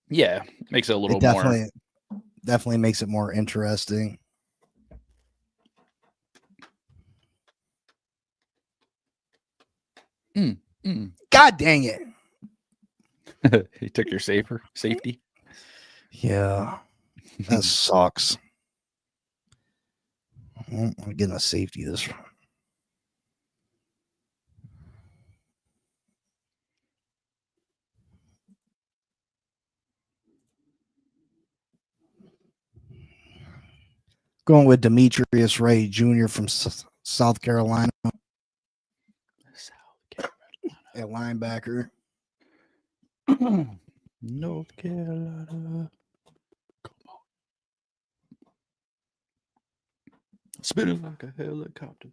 Yeah, makes it a little more. Definitely makes it more interesting. God dang it! He took your safety. Yeah, that sucks. I'm getting a safety this one. Going with Demetrius Ray Jr. from South Carolina. A linebacker. North Carolina. Come on. Spinning like a helicopter.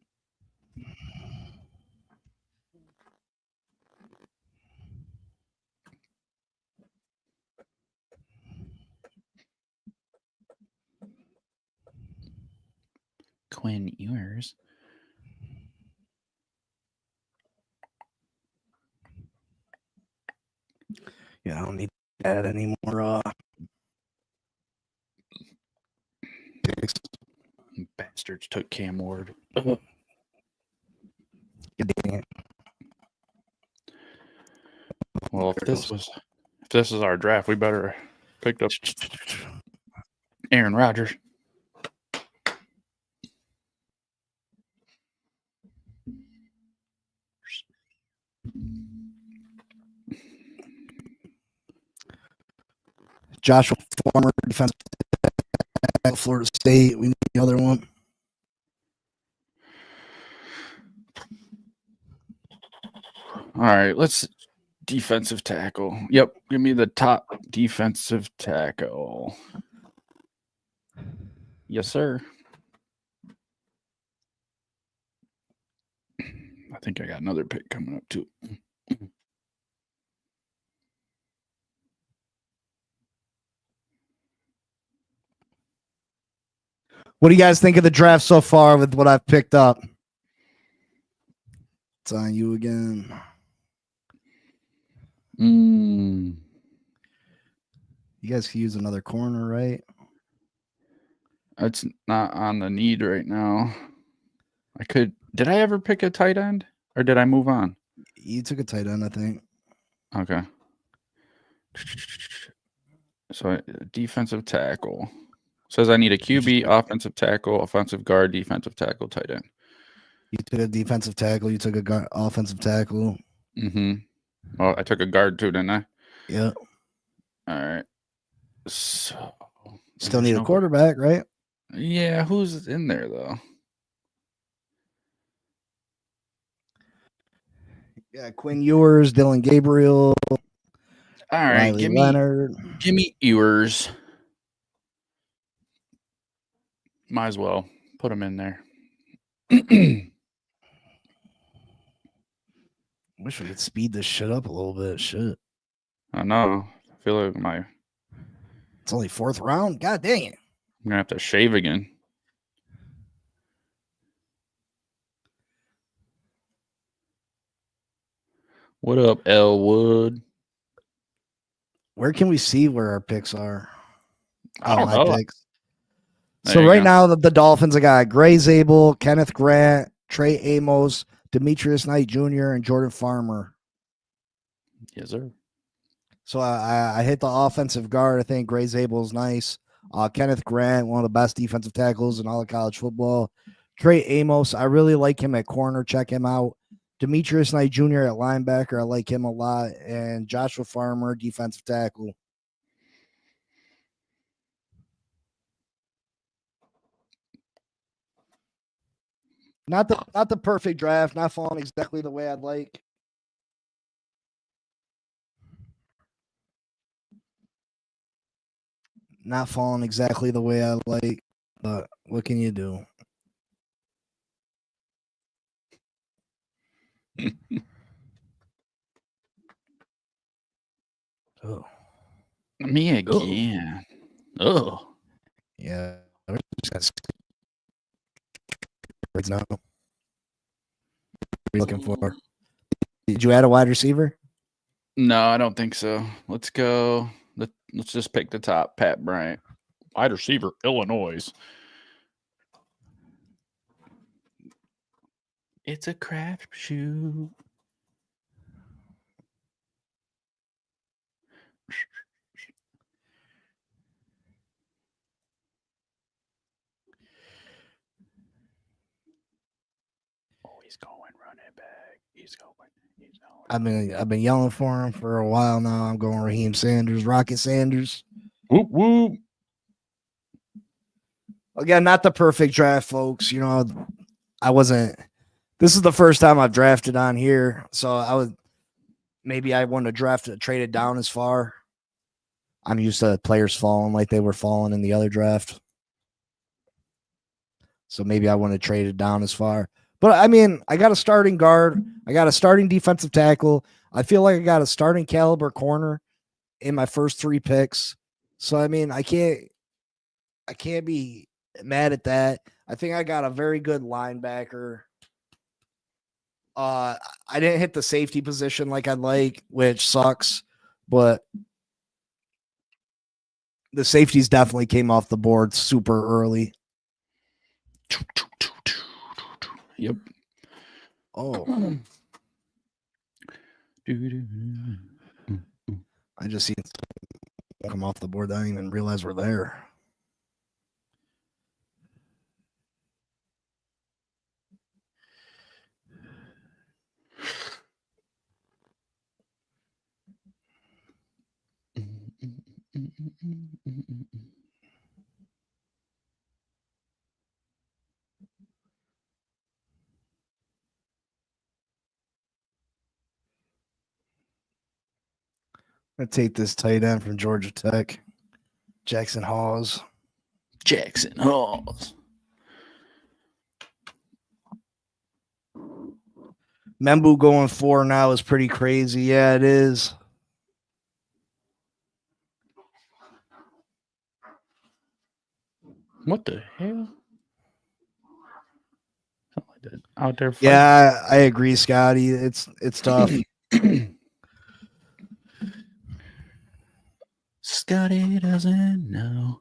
Quinn Ewers. Yeah, I don't need that anymore. Bastards took Cam Ward. Well, if this is our draft, we better pick up Aaron Rodgers. Joshua Former, defensive tackle, Florida State. We need the other one. All right, let's defensive tackle. Yep, give me the top defensive tackle. Yes, sir. I think I got another pick coming up too. What do you guys think of the draft so far with what I've picked up? It's on you again. You guys could use another corner, right? It's not on the need right now. I could. Did I ever pick a tight end, or did I move on? You took a tight end, I think. Okay. So defensive tackle says I need a QB, offensive tackle, offensive guard, defensive tackle, tight end. You took a defensive tackle. You took a offensive tackle. Well, I took a guard too, didn't I? Yeah. All right. So still need a quarterback, right? Yeah. Who's in there though? Yeah, Quinn Ewers, Dylan Gabriel. All right, Riley Leonard. Give me Ewers. Might as well put him in there. Wish we could speed this shit up a little bit. Shit. I know. I feel like it's only 4th round. God dang it. I'm gonna have to shave again. What up, Elwood? Where can we see where our picks are? I don't know. Picks. So right now, the Dolphins have got Gray Zabel, Kenneth Grant, Trey Amos, Demetrius Knight Jr., and Jordan Farmer. Yes, sir. So I hit the offensive guard. I think Gray Zabel is nice. Kenneth Grant, one of the best defensive tackles in all of college football. Trey Amos, I really like him at corner. Check him out. Demetrius Knight Jr. at linebacker, I like him a lot. And Joshua Farmer, defensive tackle. Not the perfect draft, not falling exactly the way I'd like. Not falling exactly the way I like, but what can you do? Oh. Me again. Oh. Yeah. Right now. What are you looking for? Did you add a wide receiver? No, I don't think so. Let's go. Let's just pick the top. Pat Bryant. Wide receiver, Illinois. It's a crapshoot. I've been yelling for him for a while now. I'm going Raheem Sanders, Rocket Sanders. Whoop whoop. Again, not the perfect draft, folks. You know, I wasn't. This is the first time I've drafted on here, so I wouldn't have drafted traded down as far. I'm used to players falling like they were falling in the other draft, so maybe I wouldn't have traded down as far. But I mean, I got a starting guard, I got a starting defensive tackle. I feel like I got a starting caliber corner in my first 3 picks. So I mean, I can't be mad at that. I think I got a very good linebacker. I didn't hit the safety position like I'd like, which sucks, but the safeties definitely came off the board super early. Yep. Oh. I just seen come off the board. I didn't even realize we're there. I take this tight end from Georgia Tech, Jackson Hawes. Membu going 4 now is pretty crazy. Yeah, it is. What the hell? Something like that out there. Fighting. Yeah, I agree, Scotty. It's tough. Scotty doesn't know.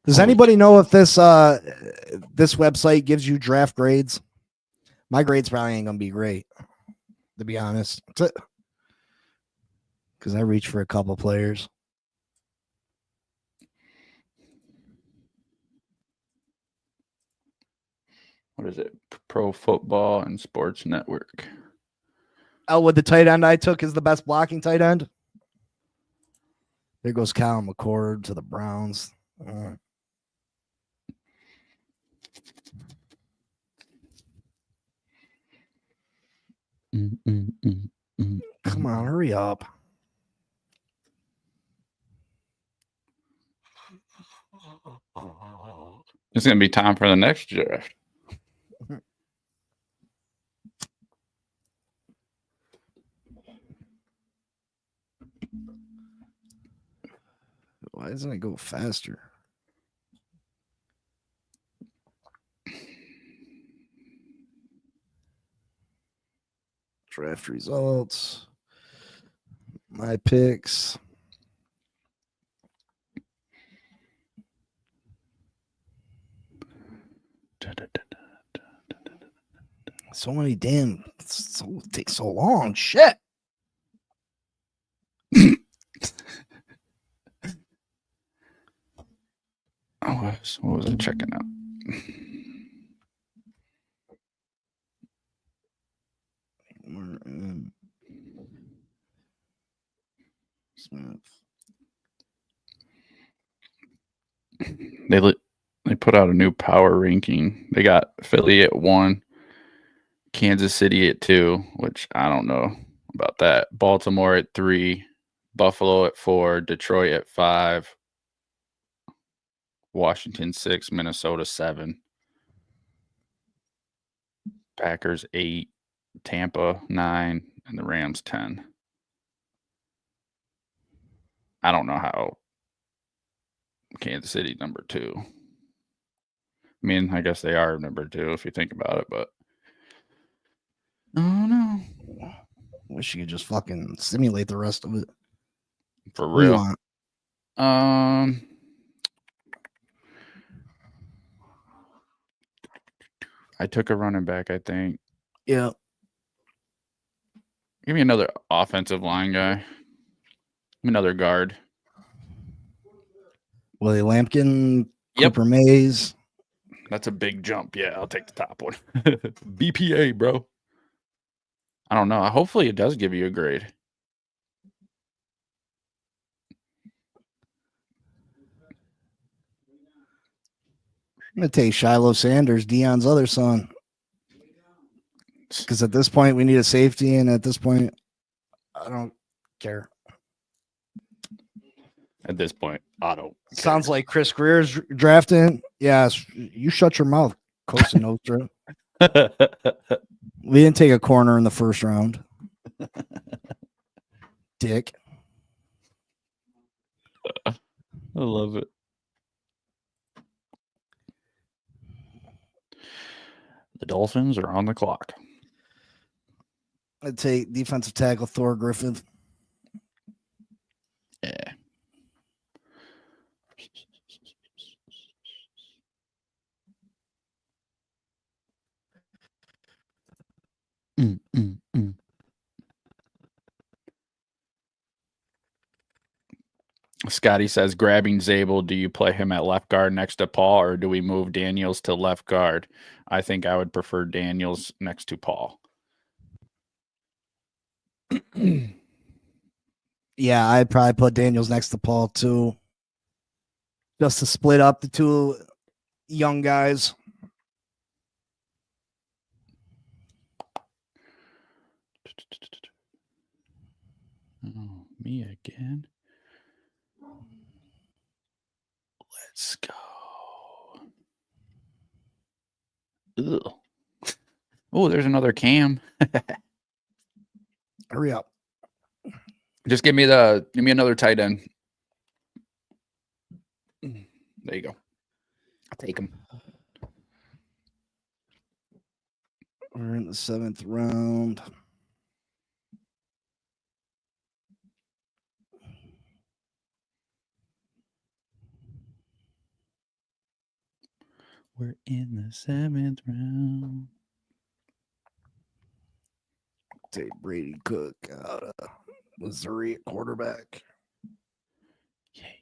Does anybody know if this website gives you draft grades? My grades probably ain't gonna be great, to be honest. Because I reached for a couple players. What is it? Pro Football and Sports Network. Oh, with the tight end I took is the best blocking tight end. There goes Kyle McCord to the Browns. Come on, hurry up. It's going to be time for the next draft. Why doesn't it go faster? Draft results. My picks. So many damn. It takes so long. Shit. What was I checking out? They put out a new power ranking. They got Philly at 1, Kansas City at 2, which I don't know about that. Baltimore at 3, Buffalo at 4, Detroit at 5, Washington 6, Minnesota 7, Packers 8, Tampa 9, and the Rams 10. I don't know how Kansas City number 2. I mean, I guess they are number 2 if you think about it, but I don't know. Wish you could just fucking simulate the rest of it. For What do you real. want? I took a running back, I think. Yeah. Give me another offensive line guy. Give me another guard. Willie Lampkin, Yep. Cooper Mays. That's a big jump. Yeah, I'll take the top one. BPA, bro. I don't know. Hopefully it does give you a grade. I'm going to take Shiloh Sanders, Dion's other son. Because at this point, we need a safety. And at this point, I don't care. At this point, I don't care. Sounds like Chris Greer's drafting. Yes, you shut your mouth, Costa Nostra. We didn't take a corner in the first round. Dick. I love it. The Dolphins are on the clock. I'd take defensive tackle Thor Griffith. Yeah. Scotty says, grabbing Zabel, do you play him at left guard next to Paul, or do we move Daniels to left guard? I think I would prefer Daniels next to Paul. Yeah, I'd probably put Daniels next to Paul too. Just to split up the two young guys. Oh, me again. Let's go. Ugh. Oh, there's another Cam. Hurry up. Just give me another tight end. There you go. I'll take him. We're in the 7th round. We're in the 7th round. Take Brady Cook out of Missouri at quarterback. Yay.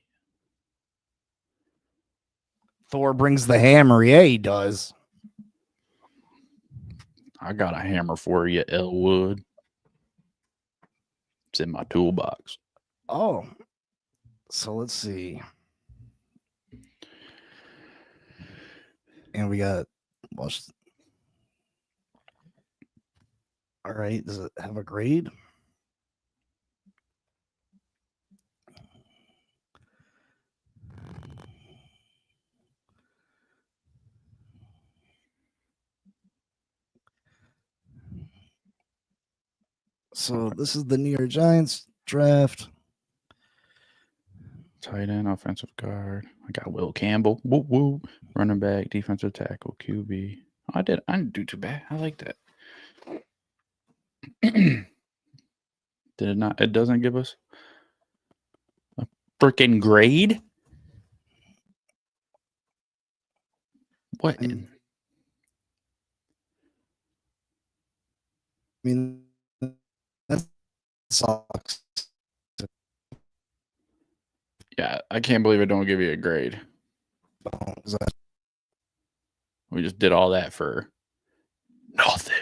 Thor brings the hammer. Yeah, he does. I got a hammer for you, Elwood. It's in my toolbox. Oh. So let's see. And we got all right. Does it have a grade? So this is the New York Giants draft. Tight end, offensive guard. I got Will Campbell. Woo woo. Running back, defensive tackle, QB. I didn't do too bad. I like that. Did it not? It doesn't give us a freaking grade? What? I mean, that sucks. Yeah, I can't believe it don't give you a grade. We just did all that for nothing.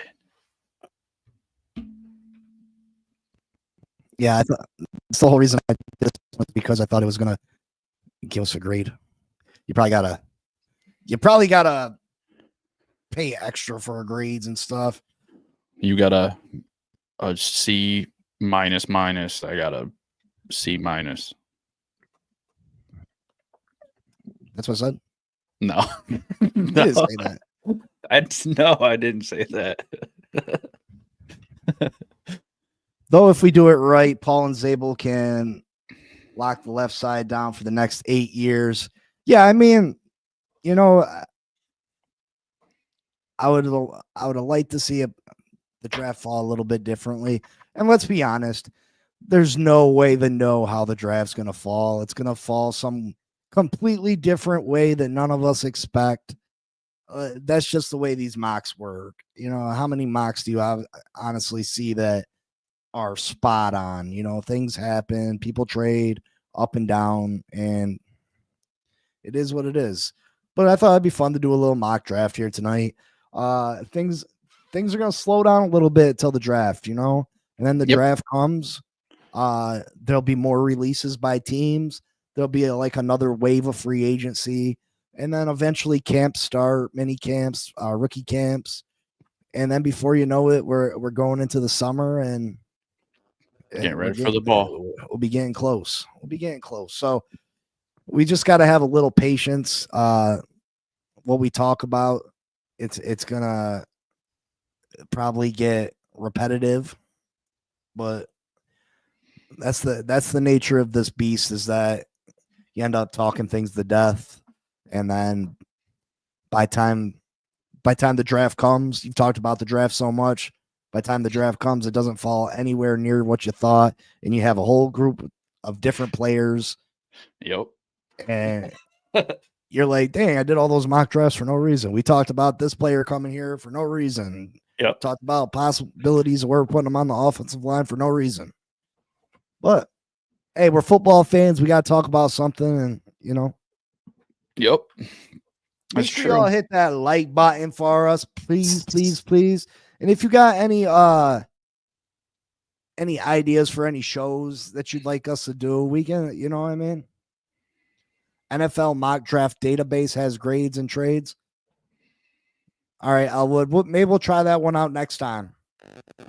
Yeah, that's the whole reason I did this was because I thought it was gonna give us a grade. You probably gotta pay extra for grades and stuff. You got a C minus. I got a C minus. That's what I said. No. You didn't say that. I didn't say that. Though, if we do it right, Paul and Zabel can lock the left side down for the next 8 years. Yeah, I mean, you know, I would have liked to see the draft fall a little bit differently. And let's be honest, there's no way to know how the draft's going to fall. It's going to fall some completely different way that none of us expect. that's just the way these mocks work. You know, how many mocks do you honestly see that are spot on? You know, things happen, people trade up and down, and it is what it is. But I thought it'd be fun to do a little mock draft here tonight. Things are gonna slow down a little bit till the draft, you know, and then the draft comes. There'll be more releases by teams. There'll be like another wave of free agency, and then eventually camps start, mini camps, rookie camps, and then before you know it, we're going into the summer and getting ready for the ball. We'll be getting close. So we just got to have a little patience. What we talk about, it's gonna probably get repetitive, but that's the nature of this beast, is that you end up talking things to death, and then by time the draft comes, you've talked about the draft so much. By the time the draft comes, it doesn't fall anywhere near what you thought, and you have a whole group of different players. Yep. And you're like, dang, I did all those mock drafts for no reason. We talked about this player coming here for no reason. Yep. Talked about possibilities of where we're putting them on the offensive line for no reason. But hey, we're football fans. We got to talk about something, and you know. Yep. Make sure y'all hit that like button for us, please, please, please. And if you got any ideas for any shows that you'd like us to do, we can, you know what I mean? NFL mock draft database has grades and trades. All right, Elwood. Maybe we'll try that one out next time.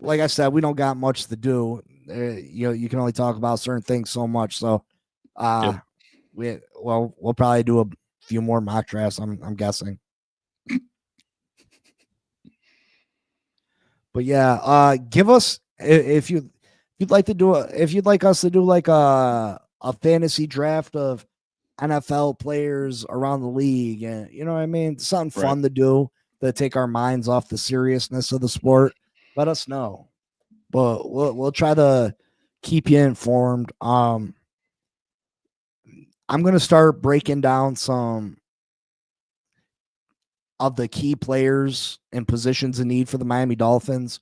Like I said, we don't got much to do. You can only talk about certain things so much. So, we'll probably do a few more mock drafts. I'm guessing. But yeah, give us if you'd like us to do like a fantasy draft of NFL players around the league, and you know what I mean, something fun to do to take our minds off the seriousness of the sport. Let us know, but we'll try to keep you informed. I'm gonna start breaking down some of the key players and positions in need for the Miami Dolphins,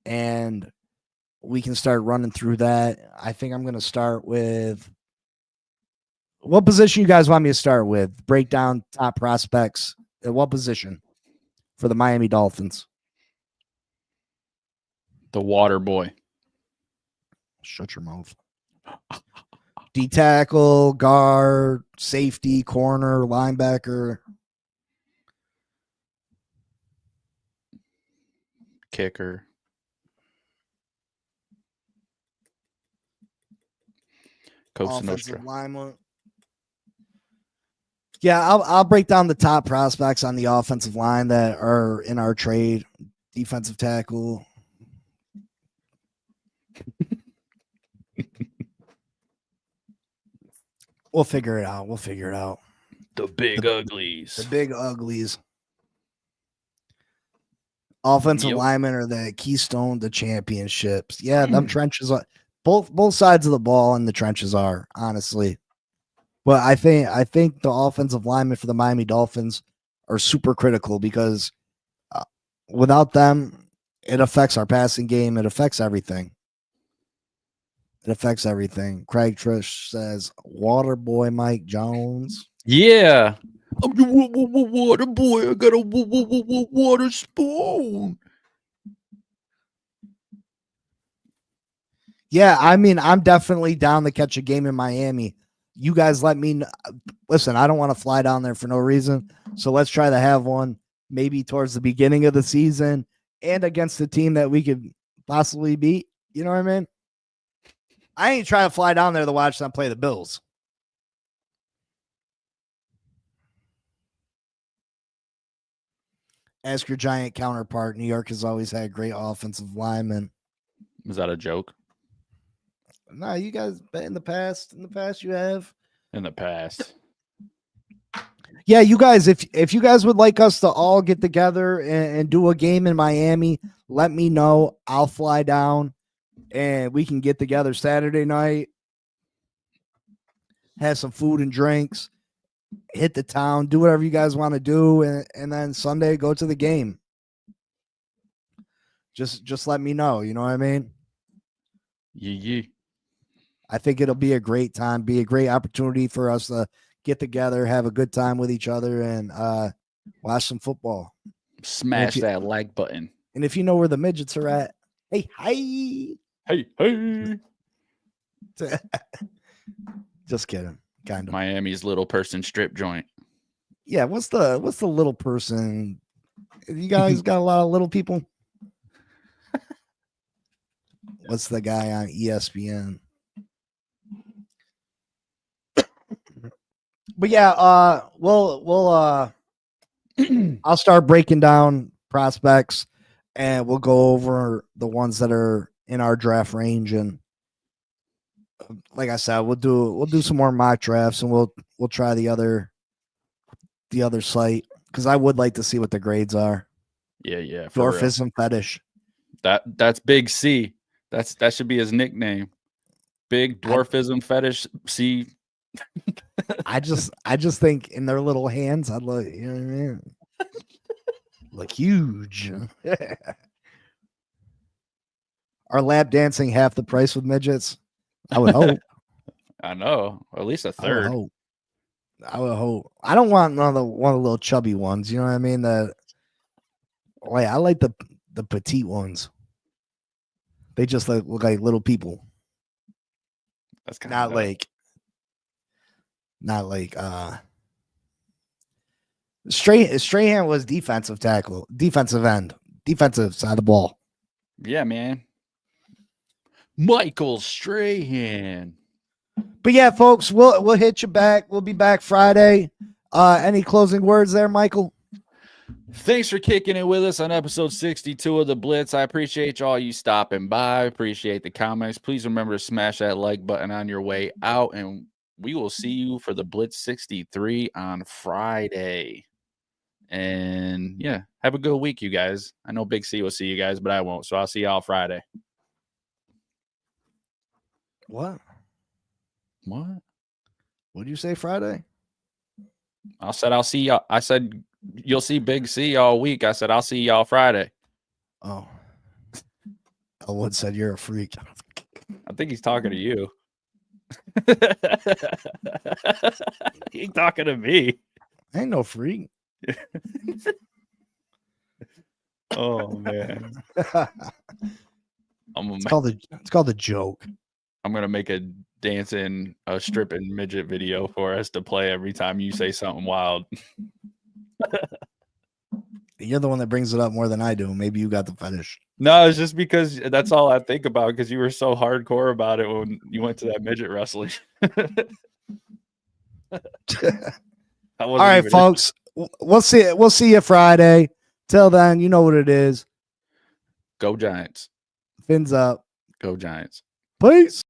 and we can start running through that. I think I'm going to start with what position you guys want me to start with? Break down top prospects at what position for the Miami Dolphins? The water boy. Shut your mouth. D tackle, guard, safety, corner, linebacker. Kicker. Costa Nostra. Lineman. Yeah, I'll break down the top prospects on the offensive line that are in our trade. Defensive tackle. We'll figure it out. The big uglies. The big uglies. Offensive linemen are the keystone to championships. Yeah, them trenches are both sides of the ball in the trenches are, honestly. But I think the offensive linemen for the Miami Dolphins are super critical because without them, it affects our passing game. It affects everything. Craig Trish says, "Water boy Mike Jones." Yeah. I'm the water boy. I got a water spoon. Yeah, I mean, I'm definitely down to catch a game in Miami. You guys let me know. Listen, I don't want to fly down there for no reason. So let's try to have one maybe towards the beginning of the season and against a team that we could possibly beat. You know what I mean? I ain't trying to fly down there to watch them play the Bills. Ask your Giant counterpart. New York has always had great offensive linemen. Was that a joke? No, you guys, in the past you have. In the past. Yeah, you guys, if you guys would like us to all get together and do a game in Miami, let me know. I'll fly down and we can get together Saturday night, have some food and drinks, hit the town, do whatever you guys want to do, and then Sunday go to the game. Just let me know. You know what I mean? Yeah. I think it'll be a great time, be a great opportunity for us to get together, have a good time with each other, and watch some football. Smash that like button. And if you know where the midgets are at, hey, hi. Hey. Just kidding. Kind of. Miami's little person strip joint. Yeah, what's the little person? You guys got a lot of little people? What's the guy on ESPN? But yeah, we'll I'll start breaking down prospects, and we'll go over the ones that are in our draft range. And like I said, we'll do some more mock drafts, and we'll try the other site, because I would like to see what the grades are. Yeah. Dwarfism fetish. That's Big C. That should be his nickname. Big dwarfism fetish C. I just think in their little hands, I'd look, you know what I mean? Look huge. Are lap dancing half the price with midgets? I would hope. I know. Or at least a third. I would hope. I don't want one of the little chubby ones. You know what I mean? I like the petite ones. They just look like little people. That's kind not of like Strahan was defensive tackle, defensive end, defensive side of the ball. Yeah, man. Michael Strahan. But yeah, folks, we'll hit you back. We'll be back Friday. Any closing words there, Michael? Thanks for kicking it with us on episode 62 of the Blitz. I appreciate all you stopping by. Appreciate the comments. Please remember to smash that like button on your way out, and we will see you for the Blitz 63 on Friday. And yeah, have a good week, you guys. I know Big C will see you guys, but I won't. So I'll see y'all Friday. What? What did you say Friday? I said I'll see y'all. I said you'll see Big C all week. I said I'll see y'all Friday. Oh. Elwood said you're a freak. I think he's talking to you. He's talking to me. I ain't no freak. Oh man. It's called a joke. I'm gonna make a dancing, stripping midget video for us to play every time you say something wild. You're the one that brings it up more than I do. Maybe you got the fetish. No, it's just because that's all I think about, because you were so hardcore about it when you went to that midget wrestling. All right, folks. We'll see you Friday. Till then, you know what it is. Go Giants. Fins up. Go Giants. Peace.